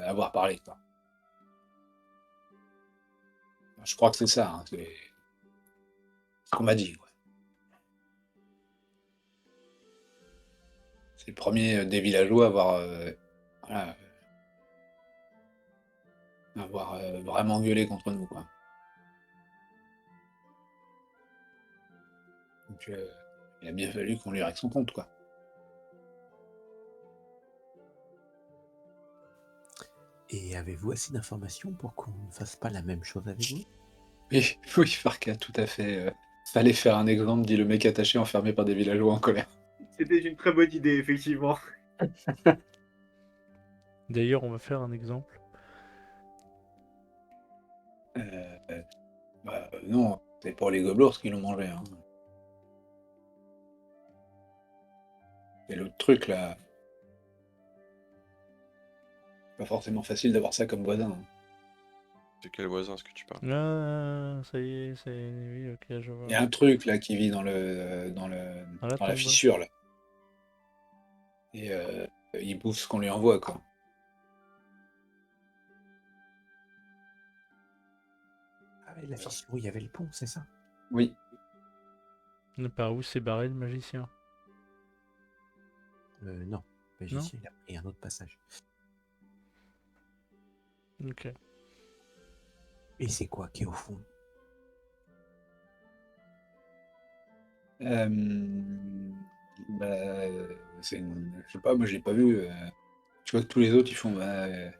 avoir parlé, quoi. Je crois que c'est ça, hein, c'est ce qu'on m'a dit, quoi. C'est le premier des villageois à voilà, avoir vraiment gueulé contre nous, quoi. Donc, il a bien fallu qu'on lui règle son compte, quoi. Et avez-vous assez d'informations pour qu'on ne fasse pas la même chose avec vous? Oui, oui, Farka, tout à fait. Fallait faire un exemple, dit le mec attaché enfermé par des villageois en colère. C'était une très bonne idée, effectivement. D'ailleurs, on va faire un exemple. Non, c'est pas les gobelins qui l'ont mangé, hein. Et l'autre truc, là, pas forcément facile d'avoir ça comme voisin, hein. De quel voisin est-ce que tu parles? Ah, ça y est, oui, ok, je Il vois. y a un truc, là, qui vit dans Dans la dans la tombe. fissure, là. Et il bouffe ce qu'on lui envoie, quoi. Ah ouais, la fissure où il y avait le pont, c'est ça? Oui. Par où s'est barré le magicien? Non. Le magicien, il a pris un autre passage. Ok. Et c'est quoi qui est au fond? Bah, je sais pas, moi je l'ai pas vu. Tu vois que tous les autres ils font. Bah, tu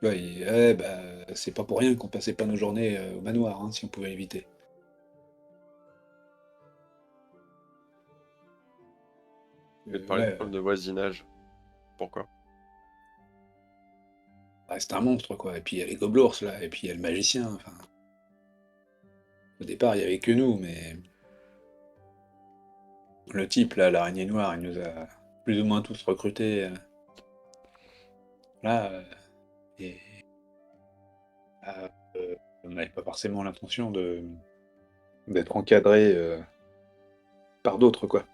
vois, ouais, bah, c'est pas pour rien qu'on passait pas nos journées au manoir, hein, si on pouvait éviter. Je vais te parler de Ouais, problème de voisinage. Pourquoi? bah, c'est un monstre quoi. Et puis il y a les gobelours là, et puis il y a le magicien. Enfin, au départ il y avait que nous, mais le type là, l'araignée noire, il nous a plus ou moins tous recrutés. Là, et euh, on n'avait pas forcément l'intention d'être encadré par d'autres quoi.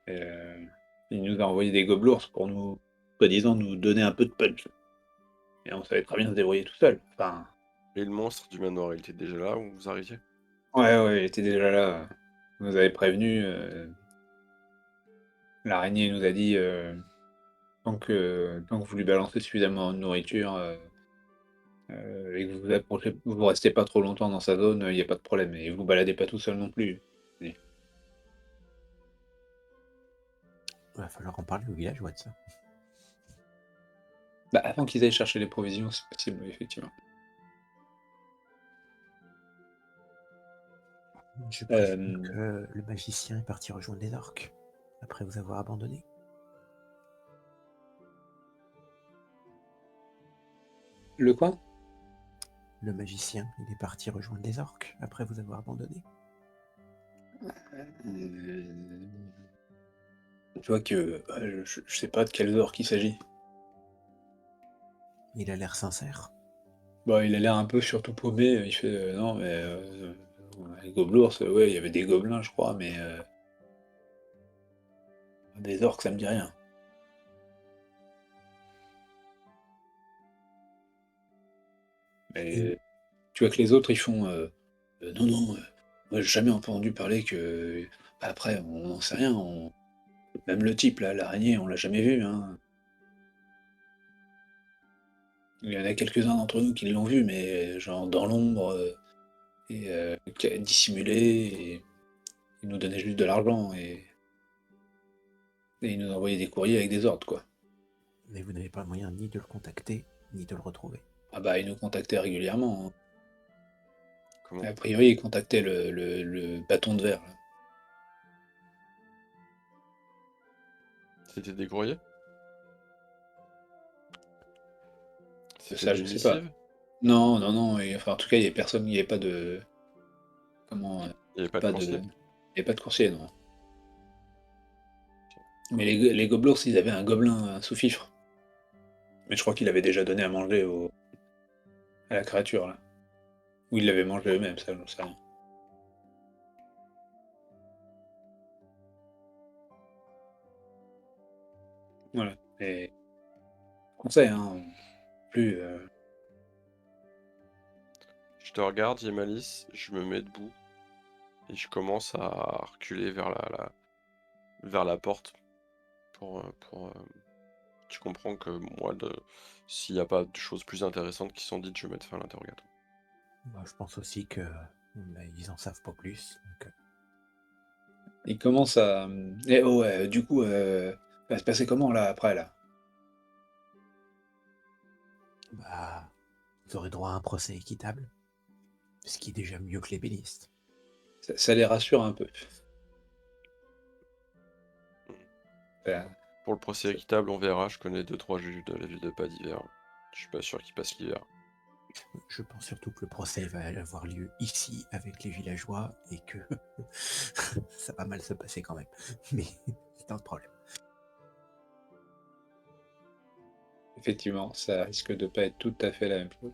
Il nous a envoyé des gobelours pour nous, soi-disant, nous donner un peu de punch. Et on savait très bien se débrouiller tout seul. Enfin, Et le monstre du manoir, il était déjà là où vous arriviez? ouais, il était déjà là. Il nous avait prévenu. L'araignée nous a dit tant que vous lui balancez suffisamment de nourriture et que vous approchez, vous restez pas trop longtemps dans sa zone, il n'y a pas de problème. Et vous baladez pas tout seul non plus. Il va falloir en parler au villageois de ça. Bah, avant qu'ils aillent chercher les provisions, c'est possible, oui, effectivement. Je présume que le magicien est parti rejoindre les orques, après vous avoir abandonné. Le quoi? Le magicien, il est parti rejoindre les orques, après vous avoir abandonné. Tu vois que je sais pas de quels orques il s'agit. Il a l'air sincère. Bah, il a l'air un peu surtout paumé. Il fait non, mais les gobelours, ouais, il y avait des gobelins, je crois, mais des orques, ça me dit rien. Mais tu vois que les autres, ils font non, non, moi j'ai jamais entendu parler que. Bah, après, on n'en sait rien. Même le type, là, l'araignée, on l'a jamais vu. Hein. Il y en a quelques-uns d'entre nous qui l'ont vu, mais genre dans l'ombre, dissimulé, et il nous donnait juste de l'argent, et il nous envoyait des courriers avec des ordres, quoi. Mais vous n'avez pas le moyen ni de le contacter, ni de le retrouver. Ah bah, il nous contactait régulièrement. Hein. Comment? A priori, il contactait le bâton de verre. Là. C'était des courriers? C'était Ça, des je sais pas. missives? Non, non, non. Enfin, en tout cas, il n'y avait personne, il n'y avait pas de. Comment. Il n'y avait pas de Pas de. coursier? Il n'y avait pas de coursier, non. Mais les gobelins, ils avaient un gobelin sous-fifre. Mais je crois qu'il avait déjà donné à manger à la créature, là. Ou ils l'avaient mangé eux-mêmes, ça, j'en sais rien. Voilà. Et. Conseil, hein. Plus. Je te regarde, Yemalis, je me mets debout et je commence à reculer vers la porte pour tu comprends que moi, s'il n'y a pas de choses plus intéressantes qui sont dites, je vais mettre fin à l'interrogatoire. Moi, je pense aussi que ils en savent pas plus. Donc, Il commence à. Et oh, ouais, du coup, va se passer comment, là, après, là? bah, vous aurez droit à un procès équitable, ce qui est déjà mieux que l'ébéniste. Ça les rassure un peu. Enfin, Pour le procès équitable, on verra. Je connais 2-3 juges de la ville de Pas d'Hiver. Je suis pas sûr qu'ils passent l'hiver. Je pense surtout que le procès va avoir lieu ici avec les villageois et que ça va mal se passer quand même. Mais c'est un problème. effectivement, ça risque de pas être tout à fait la même chose.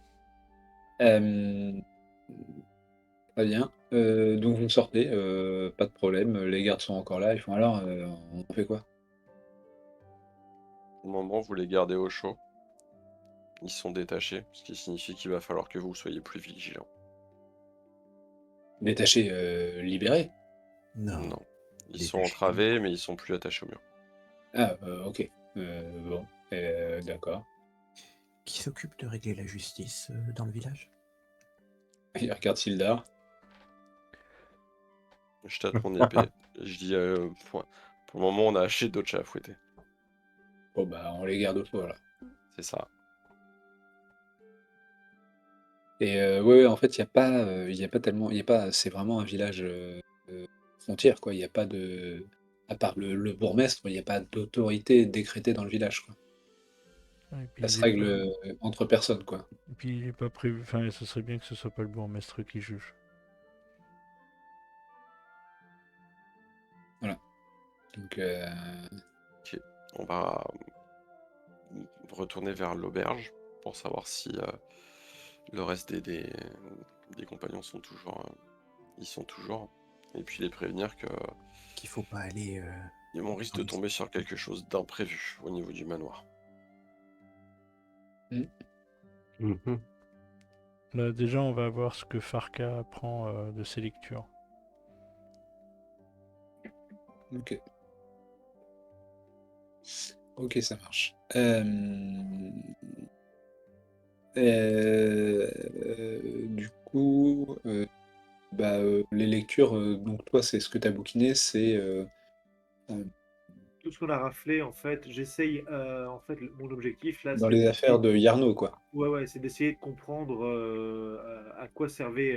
Euh, Très bien. Donc vous sortez, pas de problème. Les gardes sont encore là. Ils font alors, on fait quoi? Pour le moment, vous les gardez au chaud. Ils sont détachés, ce qui signifie qu'il va falloir que vous soyez plus vigilants. Détaché, libéré? Non. Non. Ils Détachés. sont entravés, mais ils sont plus attachés au mur. Ah, ok. Bon, d'accord. Qui s'occupe de régler la justice dans le village? Il regarde Sildar. Je tâte mon épée. Je dis, pour le moment, on a acheté d'autres chats à fouetter. Bon, bah, on les garde au chaud, là. C'est ça. Et ouais, en fait, il y a pas tellement, il y a pas, c'est vraiment un village frontière, quoi. Il y a pas de, à part le bourgmestre, il n'y a pas d'autorité décrétée dans le village, quoi. Et puis Ça il se est règle pas... entre personnes, quoi. Et puis il est pas prévu. Enfin, ce serait bien que ce soit pas le bourgmestre qui juge. Voilà. Donc, On va retourner vers l'auberge pour savoir si le reste des compagnons sont toujours. Ils sont toujours. Et puis les prévenir que. Qu'il faut pas aller Et on risque de tomber sur quelque chose d'imprévu au niveau du manoir. Mhm. Là, déjà, on va voir ce que Farka apprend de ses lectures. Ok. Ok, ça marche. Du coup, les lectures, donc toi, c'est ce que tu as bouquiné, c'est Tout ce qu'on a raflé, en fait, j'essaye, en fait, mon objectif là, dans c'est les affaires de Yarno, quoi. ouais, c'est d'essayer de comprendre à quoi servait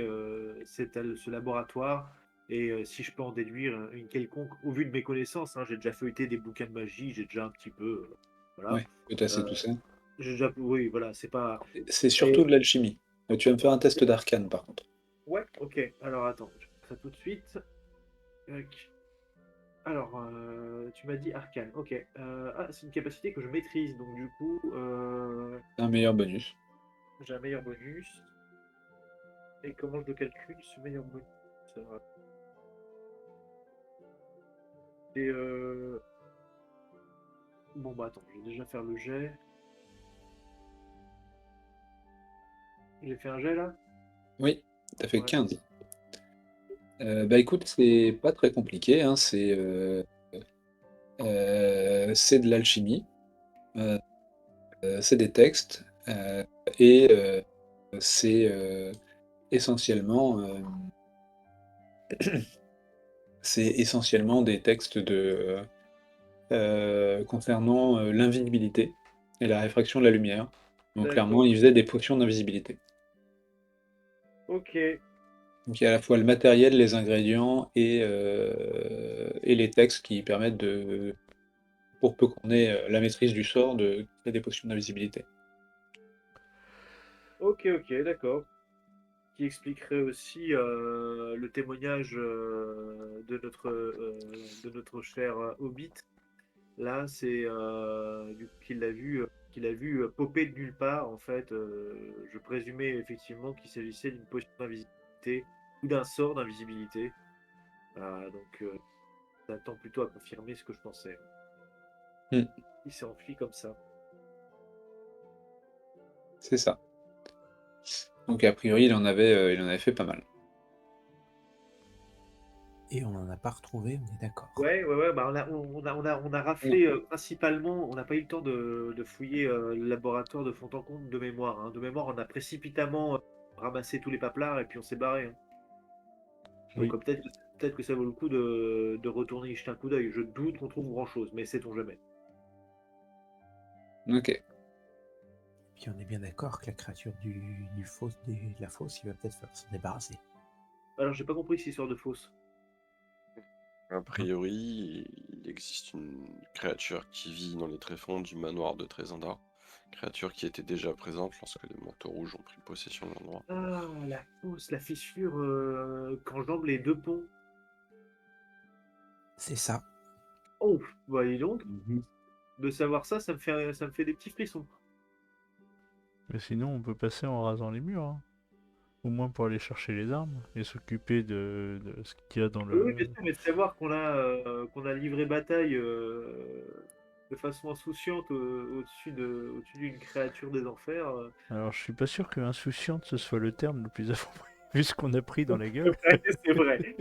ce laboratoire et si je peux en déduire une quelconque, au vu de mes connaissances, hein, j'ai déjà feuilleté des bouquins de magie, j'ai déjà un petit peu, voilà. Ouais, peut-être c'est Euh, tout ça. j'ai déjà, oui, voilà, c'est pas. C'est Et, surtout de l'alchimie. Tu vas me faire un test d'arcane, par contre. ouais, ok. Alors attends, je fais ça tout de suite. Tac. Alors, tu m'as dit arcane, ok. C'est une capacité que je maîtrise, donc du coup, Un meilleur bonus. j'ai un meilleur bonus. Et comment je le calcule, ce meilleur bonus? Et bon, bah attends, je vais déjà faire le jet. J'ai fait un jet là? Oui, t'as fait Ouais. 15. Écoute, c'est pas très compliqué, hein, c'est de l'alchimie, euh, c'est des textes, et c'est essentiellement, c'est essentiellement des textes concernant l'invisibilité et la réfraction de la lumière. Donc clairement, D'accord. il faisait des potions d'invisibilité. Ok. Donc il y a à la fois le matériel, les ingrédients et les textes qui permettent pour peu qu'on ait la maîtrise du sort, de créer des potions d'invisibilité. Ok, d'accord. Qui expliquerait aussi le témoignage de notre cher Hobbit. Là, c'est du coup qu'il a vu popper de nulle part. En fait, je présumais effectivement qu'il s'agissait d'une potion d'invisibilité ou d'un sort d'invisibilité. Donc, ça tend plutôt à confirmer ce que je pensais. Hmm, Il s'est enfui comme ça. c'est ça. Donc a priori, il en avait fait pas mal. Et on n'en a pas retrouvé, on est d'accord. Ouais, bah on a raflé principalement, on n'a pas eu le temps de fouiller le laboratoire de fond en comble de mémoire, hein. De mémoire, on a précipitamment ramassé tous les paplards et puis on s'est barré, hein. Donc Oui. peut-être que ça vaut le coup de retourner y jeter un coup d'œil. Je doute qu'on trouve grand-chose, mais sait-on jamais. Ok. Puis on est bien d'accord que la créature de la fosse, il va peut-être falloir s'en débarrasser. Alors j'ai pas compris cette histoire de fausse. A priori, il existe une créature qui vit dans les tréfonds du manoir de Trésandar. Créature qui était déjà présente lorsque les manteaux rouges ont pris possession de l'endroit. Ah, la fausse, la fissure qu'enjambent les deux ponts. C'est ça. Oh, bah dis donc, Mhm. de savoir ça, ça me fait des petits frissons. Mais sinon, on peut passer en rasant les murs, hein. Au moins pour aller chercher les armes et s'occuper de ce qu'il y a dans Oui, le... bien sûr, mais de savoir qu'on a livré bataille de façon insouciante au-dessus d'une créature des enfers. Alors, je suis pas sûr que insouciante ce soit le terme le plus approprié, vu ce qu'on a pris dans la gueule. C'est vrai,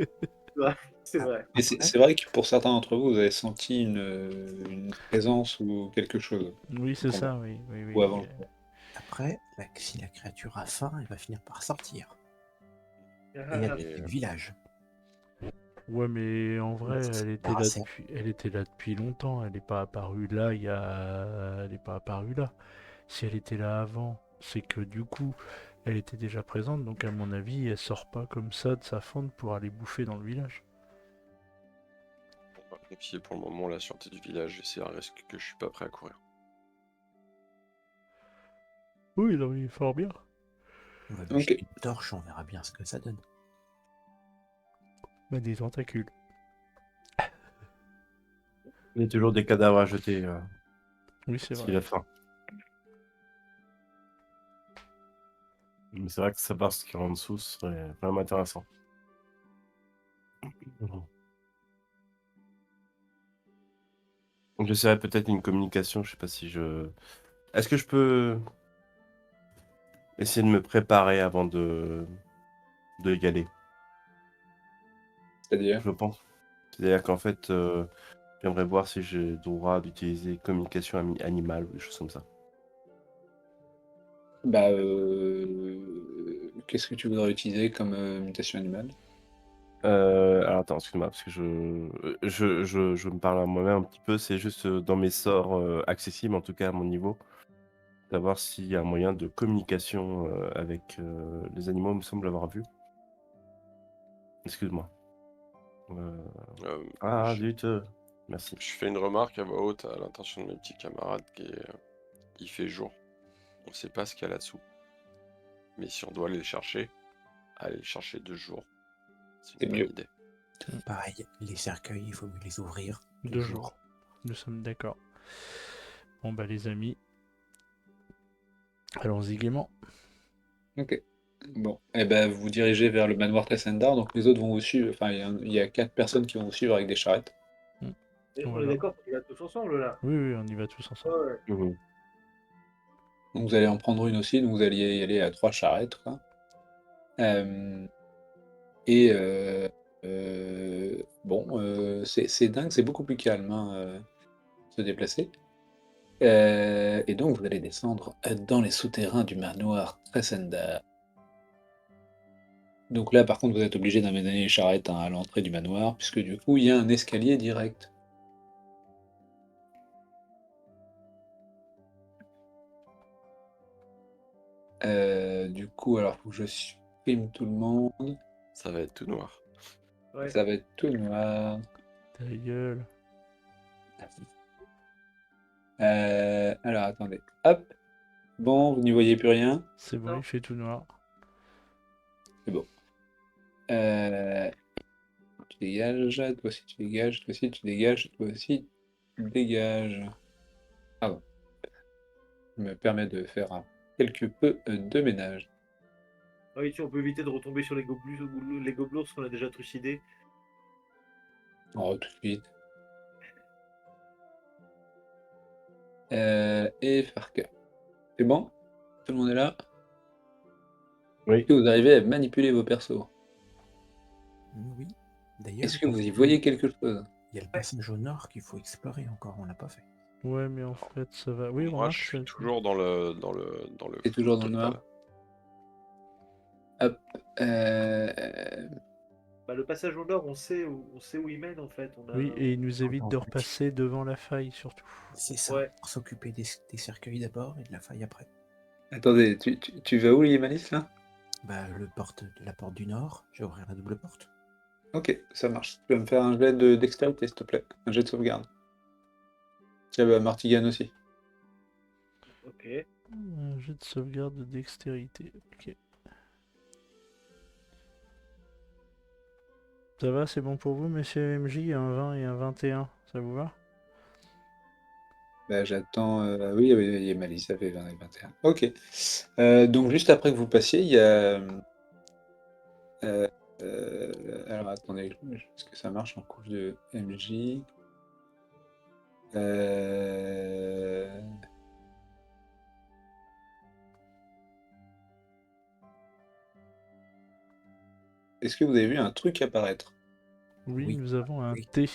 c'est vrai. Et c'est vrai que pour certains d'entre vous, vous avez senti une présence ou quelque chose Oui, au c'est combat, ça, oui. Oui, ou oui. avant le combat. Après, si la créature a faim, elle va finir par sortir et Ah, attaquer le village. Ouais, mais en On vrai, va s'en débarrasser. elle était là depuis longtemps. Elle n'est pas apparue là, elle n'est pas apparue là. Si elle était là avant, c'est que du coup, elle était déjà présente. Donc, à mon avis, elle sort pas comme ça de sa fente pour aller bouffer dans le village. On va confier pour le moment la sûreté du village et c'est un risque que je suis pas prêt à courir. Oui, non, il est fort bien. On va lui Ok. jeter une torche, on verra bien ce que ça donne. Bah, des tentacules. Il y a toujours des cadavres à jeter Oui, c'est s'il vrai. a faim. Mais c'est vrai que savoir ce qu'il y a en dessous serait vraiment intéressant. Mhm. Donc j'essaierai peut-être une communication, je sais pas si je... Est-ce que je peux essayer de me préparer avant de y aller, C'est-à-dire? je pense. C'est-à-dire qu'en fait, j'aimerais voir si j'ai le droit d'utiliser communication animale ou des choses comme ça. Bah, qu'est-ce que tu voudrais utiliser comme mutation animale? Alors attends, excuse-moi, parce que je me parle à moi-même un petit peu, c'est juste dans mes sorts accessibles, en tout cas à mon niveau, savoir s'il y a un moyen de communication avec les animaux, il me semble l'avoir vu. Excuse-moi. Euh, Ah, je, zut, merci. je fais une remarque à voix haute à l'intention de mes petits camarades qui est, il fait jour. On sait pas ce qu'il y a là-dessous. Mais si on doit aller le chercher, aller le chercher 2 jours. C'est C'est une bonne mieux. idée. Pareil, les cercueils, il faut mieux les ouvrir 2 jours. Nous sommes d'accord. Bon bah les amis, allons-y gaiement. Ok. Bon, eh ben, vous vous dirigez vers le manoir Tressendar, donc les autres vont vous suivre. Enfin, il y a 4 personnes qui vont vous suivre avec des charrettes. Et on est Voilà. d'accord qu'on y va tous ensemble là. Oui, oui, on y va tous ensemble. Ouais. Mhm. Donc vous allez en prendre une aussi, donc vous alliez y aller à 3 charrettes, quoi. Euh, et bon, c'est dingue, c'est beaucoup plus calme, hein, se déplacer. Et donc vous allez descendre dans les souterrains du manoir Tressendar. Donc là, par contre, vous êtes obligé d'amener les charrettes, hein, à l'entrée du manoir, puisque du coup, il y a un escalier direct. Du coup, alors, faut que je supprime tout le monde. Ça va être tout noir. Ouais. Ça va être tout noir. Ta gueule. Alors, attendez. Hop. Bon, vous n'y voyez plus rien. C'est bon, Non. il fait tout noir. C'est bon. Tu dégages. Toi aussi, tu dégages. Toi aussi, tu dégages. Toi aussi, tu dégages. Ah bon. Ça me permet de faire quelque peu de ménage. Ah oui, tiens, on peut éviter de retomber sur les gobelours qu'on a déjà trucidés. Oh, tout de suite. Et Farka. C'est bon? Tout le monde est là? Oui. Est-ce que vous arrivez à manipuler vos persos? Oui. D'ailleurs, Est-ce que vous y voyez quelque chose? il y a le passage au nord qu'il faut explorer encore, on l'a pas fait. Ouais, mais en fait, ça va. Oui, Moi, remarque, je suis ça- toujours dans le C'est flou toujours dans le total. noir? Hop. Euh, Bah, le passage au nord, on sait où il mène en fait. On a... Oui, et il nous évite Dans de le petit- repasser devant la faille, surtout. C'est ça, Ouais. pour s'occuper des cercueils d'abord et de la faille après. Attendez, tu vas où, Liemalis, là? Bah, la porte du nord, je vais ouvrir la double porte. Ok, ça marche. Tu vas me faire un jet de dextérité, s'il te plaît. Un jet de sauvegarde. Tiens, bah, Martigan aussi. Ok. Un jeu de sauvegarde de dextérité. Ok. Ça va, c'est bon pour vous, monsieur MJ? Un 20 et un 21, ça vous va? Bah, j'attends. Oui, oui, Liemalis, ça fait 20 et 21. Ok. Donc, juste après que vous passiez, il y a. Alors, attendez, est-ce que ça marche en couche de MJ? Euh, Est-ce que vous avez vu un truc apparaître? Oui, Oui. nous avons un Oui. T.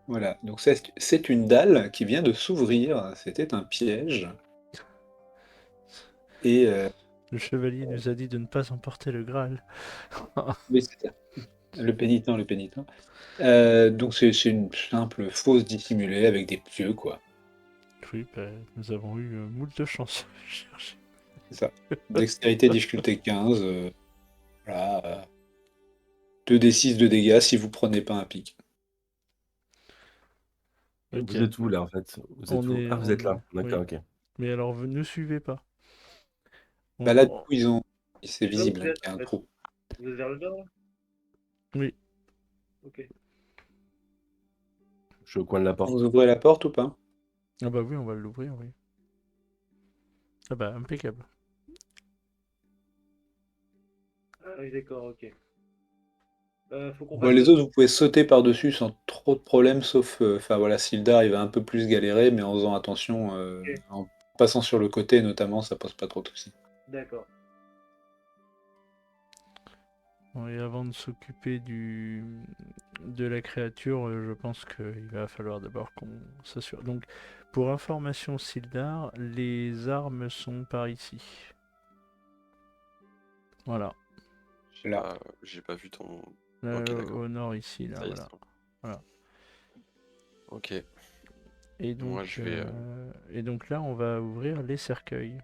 Voilà, donc c'est une dalle qui vient de s'ouvrir. C'était un piège. Et Le chevalier nous a dit de ne pas emporter le Graal. oui, c'est ça. Le pénitent, le pénitent. Donc c'est une simple fosse dissimulée avec des pieux, quoi. Oui, bah, nous avons eu moult de chance. Chercher. C'est ça. Dextérité, difficulté 15. Voilà. 2d6 de dégâts si vous prenez pas un pic. Ok. Vous êtes où là en fait? Vous êtes On où? est, Ah, vous êtes là. oui. D'accord, ok. Mais alors, vous ne suivez pas. Bah là, du On- coup, c'est Je sais pas où visible, vous hein, êtes qu'il y a en un fait. trou. Vous êtes vers le nord là. Oui. Ok. Je suis au coin de la porte. Vous ouvrez la porte ou pas? Ah bah oui, on va l'ouvrir, oui. Ah bah, impeccable. Ah oui, d'accord, ok. Faut qu'on Bon, fasse les autres, vous pouvez sauter par-dessus sans trop de problèmes, sauf, enfin voilà, Sildar, il va un peu plus galérer, mais en faisant attention, Ok. en passant sur le côté notamment, ça pose pas trop de soucis. D'accord. Bon, et avant de s'occuper de la créature, je pense qu'il va falloir d'abord qu'on s'assure. Donc, pour information, Sildar, les armes sont par ici. Voilà. Là. J'ai pas vu ton. Là, Ok, d'accord. au nord, ici, là, Ça y est, voilà. c'est bon. Voilà. Ok. Et donc, Moi, je vais. là, on va ouvrir les cercueils.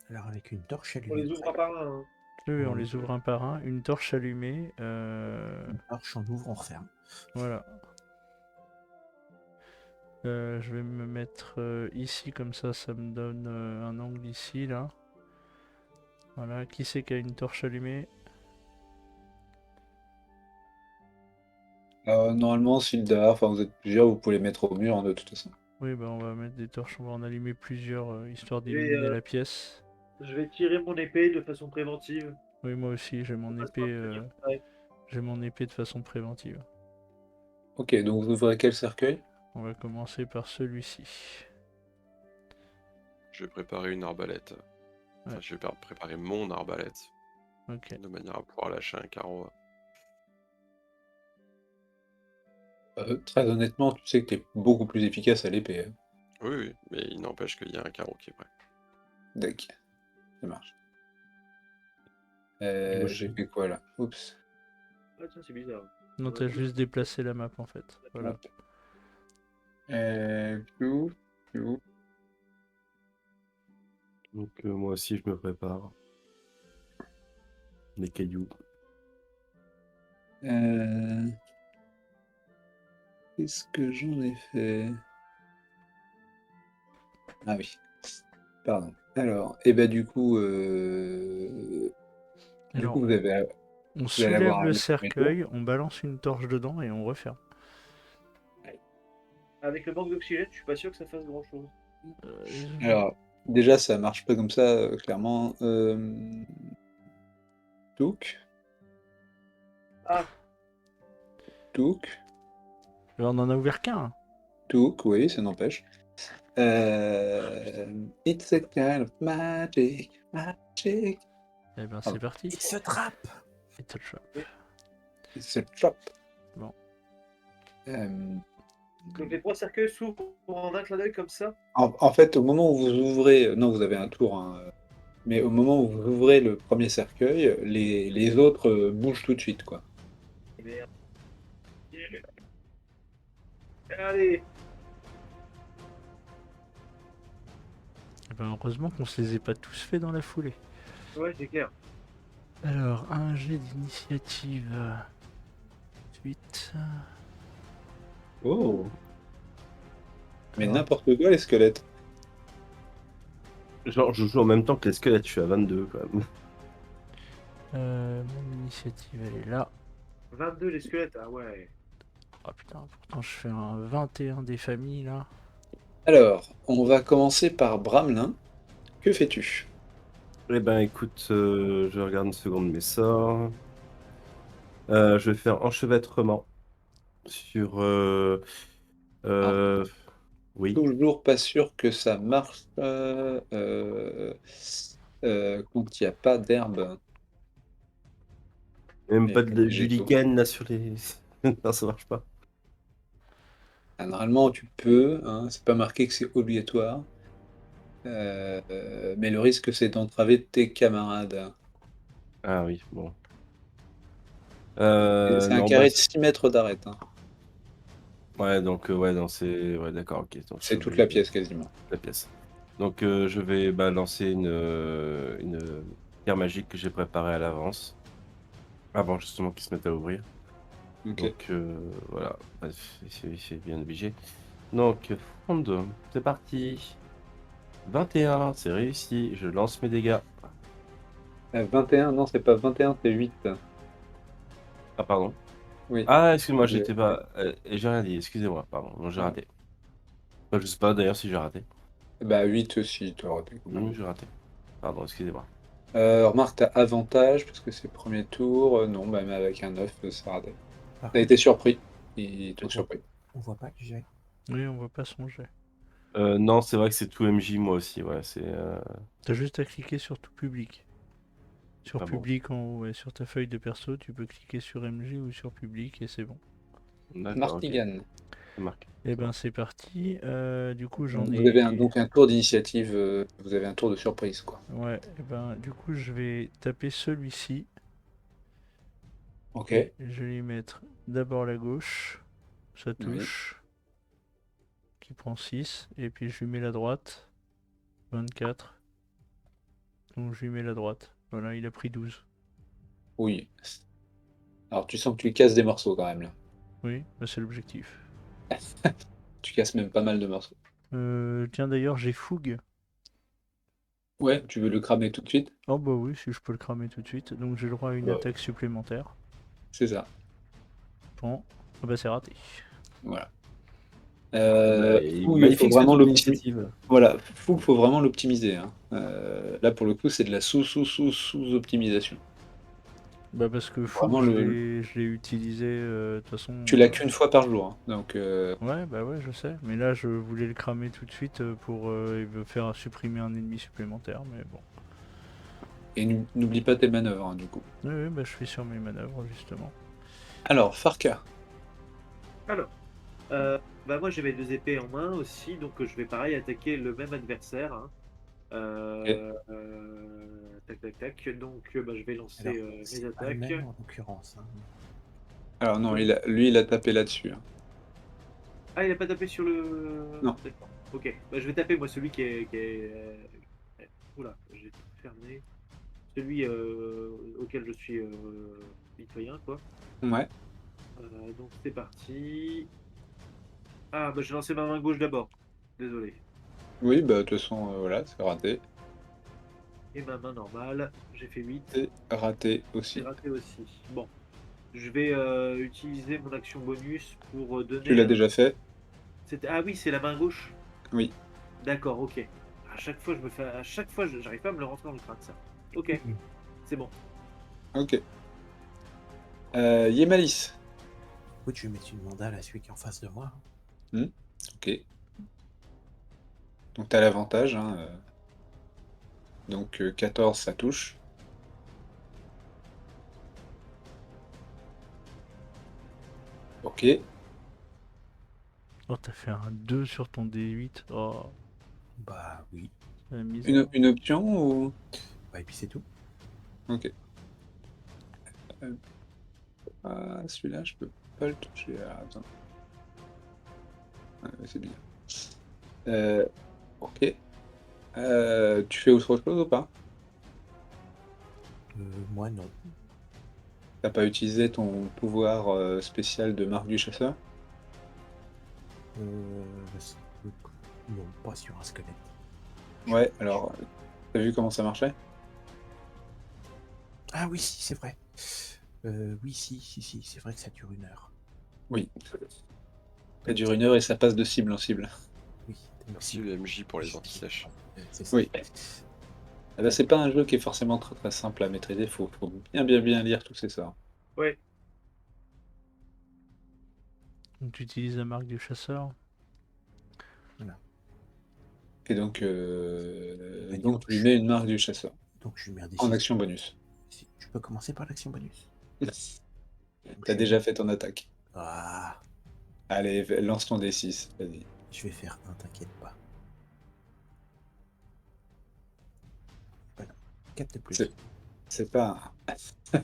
Alors avec une torche On les allumée. ouvre un par un. Hein. Oui, on les ouvre un par un. Une torche allumée. Une torche, on ouvre, on referme. Voilà. Je vais me mettre ici, comme ça me donne un angle ici, là. Voilà. Qui c'est qui a une torche allumée? Normalement, Sildar, enfin vous êtes plusieurs, vous pouvez les mettre au mur, hein, de toute façon. Oui, bah on va mettre des torches, on va en allumer plusieurs, histoire Je vais, d'illuminer la pièce. Je vais tirer mon épée de façon préventive. Oui, moi aussi, j'ai mon On va se épée, maintenir prêt. de façon préventive. Ok, donc vous ouvrez quel cercueil? On va commencer par celui-ci. Je vais préparer une arbalète. Enfin, Ouais. je vais préparer mon arbalète. Ok. De manière à pouvoir lâcher un carreau. Très honnêtement, tu sais que t'es beaucoup plus efficace à l'épée. Hein. Oui, oui, mais il n'empêche qu'il y a un carreau qui est prêt. D'accord, ça marche. Moi, J'ai fait quoi là? Oups. Ah tiens, c'est bizarre. Non, t'as juste déplacé la map en fait. Voilà. Hop. Piou, piou. Donc moi aussi, je me prépare. Les cailloux. Qu'est-ce que j'en ai fait? Ah oui. Pardon. Alors, et bah du coup, Alors, vous avez, on vous allez avoir soulève le le premier tour. cercueil, on balance une torche dedans et on referme. Avec le manque d'oxygène, je suis pas sûr que ça fasse grand chose. Alors, déjà, ça marche pas comme ça, clairement. Touk, Ah, touk, on en a ouvert qu'un. Hein. touk, oui, ça n'empêche. It's a kind of magic, magic. Eh ben, c'est parti. It's a trap. It's a trap. It's a trap. Bon. donc les 3 cercueils s'ouvrent en un clin d'œil comme ça. En fait, au moment où vous ouvrez, non, vous avez un tour, hein, mais au moment où vous ouvrez le premier cercueil, les autres bougent tout de suite, quoi. Merde. Allez, Eh ben, heureusement qu'on se les ait pas tous fait dans la foulée. ouais, c'est clair. Alors, un jet d'initiative. 8. Oh! Mais Alors, n'importe quoi, les squelettes. Genre, je joue en même temps que les squelettes, je suis à 22 quand même. mon initiative, elle est là. 22 les squelettes, ah ouais. Oh putain, pourtant je fais un 21 des familles là. Alors, on va commencer par Bramlin. Que fais-tu? Eh ben écoute, je regarde une seconde mes sorts. Je vais faire enchevêtrement sur... oui, Toujours pas sûr que ça marche quand il n'y a pas d'herbe. même Et pas que de des du échos. lichen là sur les... Non, ça marche pas. Ah, normalement, tu peux, hein, c'est pas marqué que c'est obligatoire. Mais le risque, c'est d'entraver tes camarades. Ah oui, bon. Et c'est un Non, carré de 6 mètres d'arête. Hein. ouais, donc, ouais, non, c'est... Ouais, d'accord, ok. Donc, C'est je toute vais- la pièce quasiment. la pièce. Donc, je vais lancer une pierre magique que j'ai préparée à l'avance. Avant, justement, qu'ils se mettent à ouvrir. Ok. Donc, voilà. Bref, c'est bien obligé. Donc, Fronde, c'est parti. 21, c'est réussi. Je lance mes dégâts. 21, non, c'est pas 21, c'est 8. Ah, pardon. Oui. Ah, excuse-moi, Je- j'étais pas... j'ai rien dit, excusez-moi, pardon. Non, j'ai Ah. raté. Enfin, je sais pas d'ailleurs si j'ai raté. Bah 8 aussi, tu auras raté. J'ai raté. Pardon, excusez-moi. Remarque, t'as avantage parce que c'est premier tour. Non, bah, mais avec un 9, ça raté. Par T'as contre, été surpris. Il te surpris. on voit pas le jet. Oui, on voit pas son jet. Non, c'est vrai que c'est tout MJ, moi aussi. Ouais, c'est. T'as juste à cliquer sur tout public. Sur Ah bon. public en haut, et sur ta feuille de perso, tu peux cliquer sur MJ ou sur public et c'est bon. D'accord, ok. Martigan. C'est marqué. Et ben c'est parti. Du coup j'en Vous avez ai. donc un tour d'initiative. Vous avez un tour de surprise, quoi. Ouais, et ben du coup je vais taper celui-ci. Ok. Et je vais lui mettre d'abord la gauche, ça Oui. touche, qui prend 6, et puis je lui mets la droite, 24. Donc je lui mets la droite. Voilà, il a pris 12. Oui. Alors, tu sens que tu lui casses des morceaux quand même, là. Oui, bah, c'est l'objectif. Tu casses même pas mal de morceaux. Tiens d'ailleurs j'ai fougue. Ouais, tu veux le cramer tout de suite? Oh bah oui, si je peux le cramer tout de suite. Donc j'ai le droit à une Bah, attaque supplémentaire. c'est ça. Bon, ah bah c'est raté. Voilà. Bah, Fougue, il faut magnifique ce vraiment tour l'optimiser. d'initiative. Voilà, Fougue, faut vraiment l'optimiser, hein. Là, pour le coup, c'est de la sous-optimisation. Bah parce que fougue Vraiment, je l'ai utilisé de toute façon. tu l'as qu'une fois par jour, hein. Donc, Ouais, bah ouais, je sais. Mais là, je voulais le cramer tout de suite pour me faire supprimer un ennemi supplémentaire. Mais bon. et n'oublie pas tes manœuvres, hein, du coup. Oui, oui, bah je suis sur mes manœuvres justement. Alors, Farka. Alors, bah moi j'ai mes 2 épées en main aussi, donc je vais pareil attaquer le même adversaire. Hein. Ok. Tac tac tac. Donc bah, je vais lancer Alors, mes c'est pas le attaques. même en l'occurrence. Hein. Alors non, Oui. lui, il a tapé là-dessus, hein. Ah, il a pas tapé sur le. Non. D'accord. Ok. Bah, je vais taper moi celui Oula, j'ai tout fermé. Celui auquel je suis citoyen, quoi. Ouais. Donc c'est parti. Ah, bah j'ai lancé ma main gauche d'abord. Désolé. Oui, bah de toute façon, voilà, c'est raté. Et ma main normale, j'ai fait 8. C'est raté C'est aussi. raté aussi. Bon, je vais utiliser mon action bonus pour Tu donner l'as déjà fait? Ah oui, c'est la main gauche. Oui. D'accord, ok. À chaque fois, j'arrive pas à me le rentrer dans le crâne, ça. Ok, Mhm. c'est bon. Ok. Yemalis. Écoute, je vais mettre une mandale à celui qui est en face de moi. Ok. Donc t'as l'avantage, hein. Donc 14, ça touche. Ok. Oh, t'as fait un 2 sur ton D8. Oh, Bah oui. c'est la misère. Une option ou... Bah, et puis c'est tout. Ok. Ah, celui-là, je peux pas le toucher. Ah, attends. Ouais, c'est bien. Ok. Tu fais autre chose ou pas? Moi, non. T'as pas utilisé ton pouvoir spécial de Marc du Chasseur? C'est- Non, pas sur un squelette. Ouais, alors, t'as vu comment ça marchait? Ah oui, si, c'est vrai. Oui, si, c'est vrai que ça dure 1 heure. Oui. Ça dure 1 heure et ça passe de cible en cible. Oui, Merci le MJ pour les anti-sèches. C'est ça. Oui. Eh ben, c'est pas un jeu qui est forcément très très simple à maîtriser, faut bien lire tous ces sorts. Ouais. Donc tu utilises la marque du chasseur. Et donc, Bah, donc tu lui mets une marque du chasseur Donc je lui mets un en D6. action bonus. Tu peux commencer par l'action bonus. T'as déjà fait ton attaque. Ah, Allez, lance ton D6, vas-y. je vais faire un, t'inquiète pas. Voilà. 4 de plus. C'est pas un-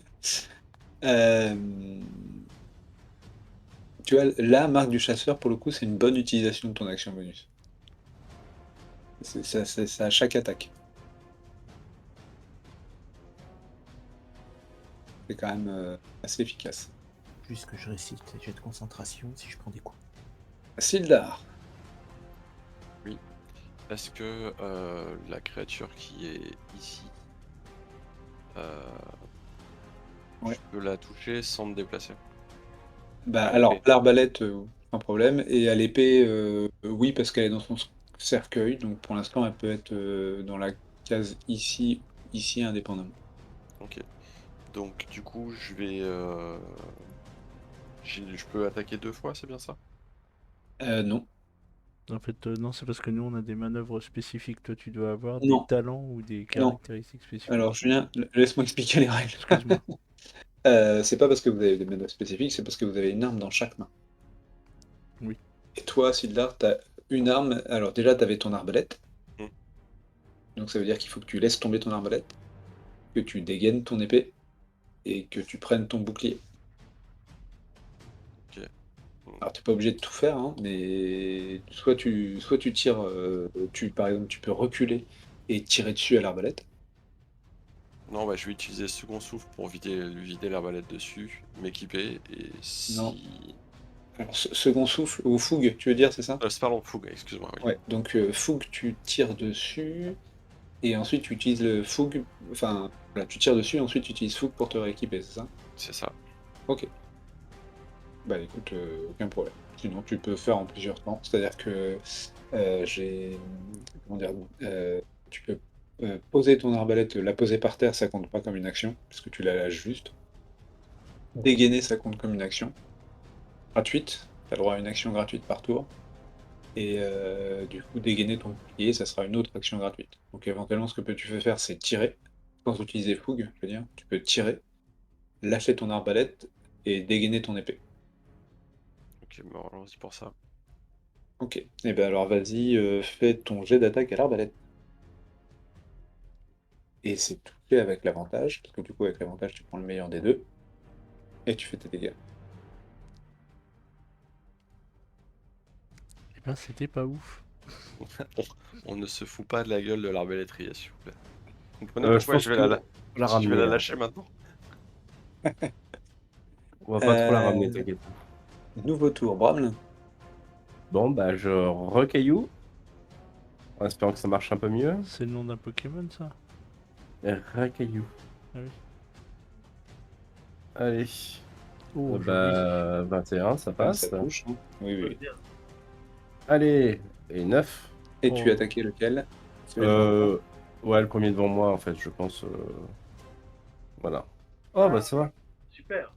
Euh, Tu vois, la marque du chasseur, pour le coup, c'est une bonne utilisation de ton action bonus. C'est ça à chaque attaque. C'est quand même assez efficace. Juste que je récite les jets de concentration si je prends des coups. Sildar. Est-ce que la créature qui est ici, Ouais. je peux la toucher sans me déplacer? Bah, À alors, l'épée. l'arbalète, sans problème. Et à l'épée, oui, parce qu'elle est dans son cercueil. Donc, pour l'instant, elle peut être dans la case ici ici indépendamment. Ok. Donc du coup, je vais... je peux attaquer 2 fois, c'est bien ça? Non, En fait, non, c'est parce que nous, on a des manœuvres spécifiques. Toi, tu dois avoir des non, talents ou des non. caractéristiques Alors spécifiques. Julien, laisse-moi expliquer les règles. Excuse-moi. C'est pas parce que vous avez des manœuvres spécifiques, c'est parce que vous avez une arme dans chaque main. Oui. Et toi, Sildar, t'as une arme. Alors déjà, t'avais ton arbalète. Mm. Donc ça veut dire qu'il faut que tu laisses tomber ton arbalète, que tu dégaines ton épée et que tu prennes ton bouclier. Ok. Alors t'es pas obligé de tout faire, hein, mais soit tu tires, par exemple, tu peux reculer et tirer dessus à l'arbalète. Non, bah je vais utiliser le second souffle pour vider l'arbalète dessus, m'équiper, et Non. si... Alors second souffle ou fougue, tu veux dire, c'est ça? C'est pardon, fougue, excuse-moi, oui. Ouais. Donc fougue, tu tires dessus et ensuite tu utilises le fougue. Enfin, voilà, tu tires dessus et ensuite tu utilises fougue pour te rééquiper, c'est ça? C'est ça. Ok. Bah écoute, aucun problème. Sinon, tu peux faire en plusieurs temps. C'est-à-dire que j'ai. Comment dire? Tu peux poser ton arbalète, la poser par terre, ça compte pas comme une action, parce que tu la lâches juste. Dégainer, ça compte comme une action. Gratuite. Tu as le droit à une action gratuite par tour. Et du coup, dégainer ton bouclier, ça sera une autre action gratuite. Donc éventuellement, ce que tu peux faire, c'est tirer. Sans utiliser fougue, je veux dire. Tu peux tirer, lâcher ton arbalète et dégainer ton épée. Ok, bon, allons-y pour ça. Ok. Et ben alors vas-y, fais ton jet d'attaque à l'arbalète. Et c'est tout fait avec l'avantage, parce que du coup avec l'avantage tu prends le meilleur des deux, et tu fais tes dégâts. Eh ben, c'était pas ouf. On ne se fout pas de la gueule de l'arbalétrier, s'il vous plaît. Vous comprenez Je pourquoi pense je vais que la je vais ramener, la hein. lâcher maintenant? On va pas trop la ramener, t'inquiète. Nouveau tour, Bramle. Bon, bah, je recaillou, en espérant que ça marche un peu mieux. C'est le nom d'un Pokémon, ça? Recaillou. Ah oui. Allez. Oh, joli. Bah, 21, ça passe. Ça touche, hein. Oui, oui, oui. Bien. Allez, et 9. Et tu Oh. attaquais lequel? Celui devant toi. Ouais, le premier devant moi, en fait, je pense. Voilà. Oh, bah, ça va. Super.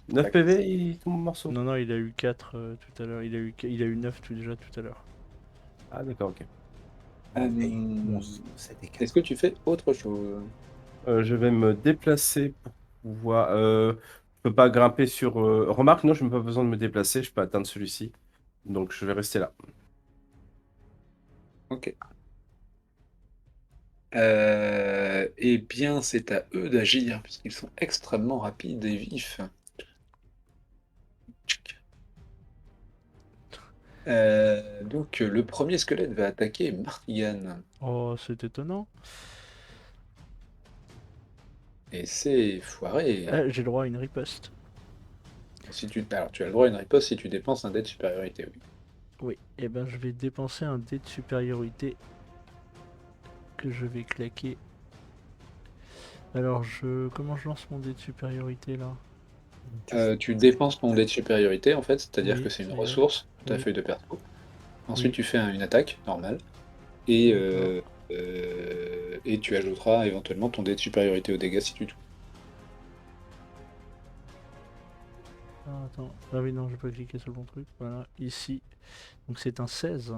9 PV, il tombe en morceau. Non, non, il a eu 4 tout à l'heure. Il a eu 9 déjà tout à l'heure. Ah, d'accord, ok. Hey, 11, c'est des Est-ce que tu fais autre chose? Je vais me déplacer pour pouvoir. Je peux pas grimper sur. Remarque, non, je n'ai pas besoin de me déplacer, je peux atteindre celui-ci. Donc je vais rester là. Ok. Eh bien, c'est à eux d'agir, puisqu'ils sont extrêmement rapides et vifs. Donc, le premier squelette va attaquer Martigan. Oh, c'est étonnant. Et c'est foiré. Ah, j'ai le droit à une riposte. Alors, tu as le droit à une riposte si tu dépenses un dé de supériorité, oui. Oui, et ben je vais dépenser un dé de supériorité que je vais claquer. Alors, comment je lance mon dé de supériorité là? Tu dépenses ton dé de supériorité, en fait, c'est-à-dire Oui, que c'est une ça y est. ressource, ta Oui. feuille de perso. Ensuite, Oui. tu fais une attaque normale. Et, D'accord. et tu ajouteras éventuellement ton dé de supériorité aux dégâts si tu touches. Ah, attends. Ah oui, non, je peux cliquer sur le bon truc. Voilà, ici. Donc c'est un 16.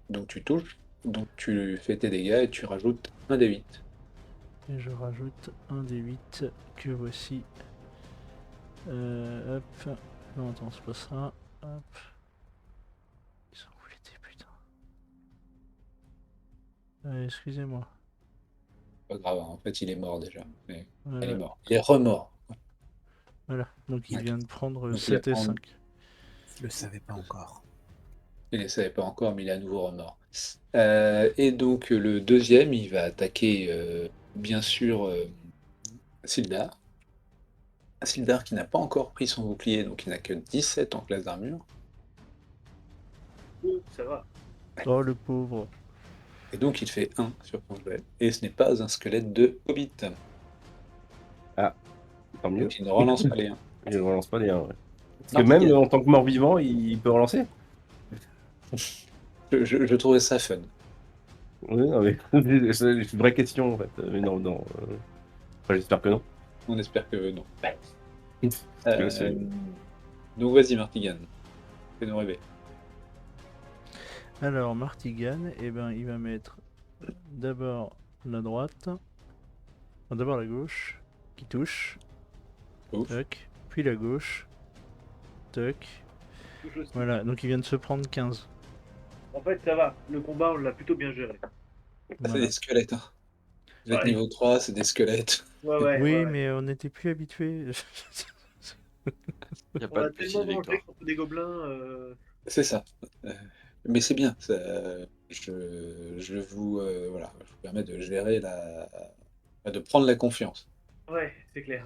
Donc tu touches, donc tu fais tes dégâts et tu rajoutes un des 8. Et je rajoute un des 8 que voici. Hop. Non, attends, c'est pas ça. Hop. Ils sont où les dés, putain. Excusez-moi. Pas grave, hein, en fait il est mort déjà. Mais il est Voilà. mort. Il est remort. Voilà. Donc il Ouais. vient de prendre Donc, il va 7 et prendre- 5. Je le savais pas encore. Il ne le savait pas encore, mais il est à nouveau remort. Et donc le deuxième, il va attaquer bien sûr Sildar. Sildar qui n'a pas encore pris son bouclier, donc il n'a que 17 en classe d'armure. Ça va. Oh le pauvre. Et donc il fait 1 sur son jet. Et ce n'est pas un squelette de Hobbit. Tant mieux. Donc il ne relance pas les 1. Je ne relance pas les 1. Ouais. Parce que Martigan. même en tant que mort-vivant, il peut relancer. Je trouvais ça fun. Oui, non, mais c'est une vraie question en fait. Mais non, non. Enfin, j'espère que non. On espère que non. Parce que c'est- Donc vas-y, Martigan. Fais-nous rêver. Alors, Martigan, eh ben, il va mettre d'abord la droite, enfin, d'abord la gauche, qui touche, Ouf. toc, puis la gauche, toc. Touche aussi. Voilà, donc il vient de se prendre 15. En fait, ça va. Le combat, on l'a plutôt bien géré. Ah, c'est Voilà. des squelettes. Hein. Vous êtes Ouais. niveau 3, c'est des squelettes. Ouais, ouais. Oui, ouais. mais on n'était plus habitués. Il n'y a On pas a de petite tellement mangé victoire. contre des gobelins. C'est ça. Mais c'est bien. Je vous, voilà, je vous permets de gérer de prendre la confiance. Ouais, c'est clair.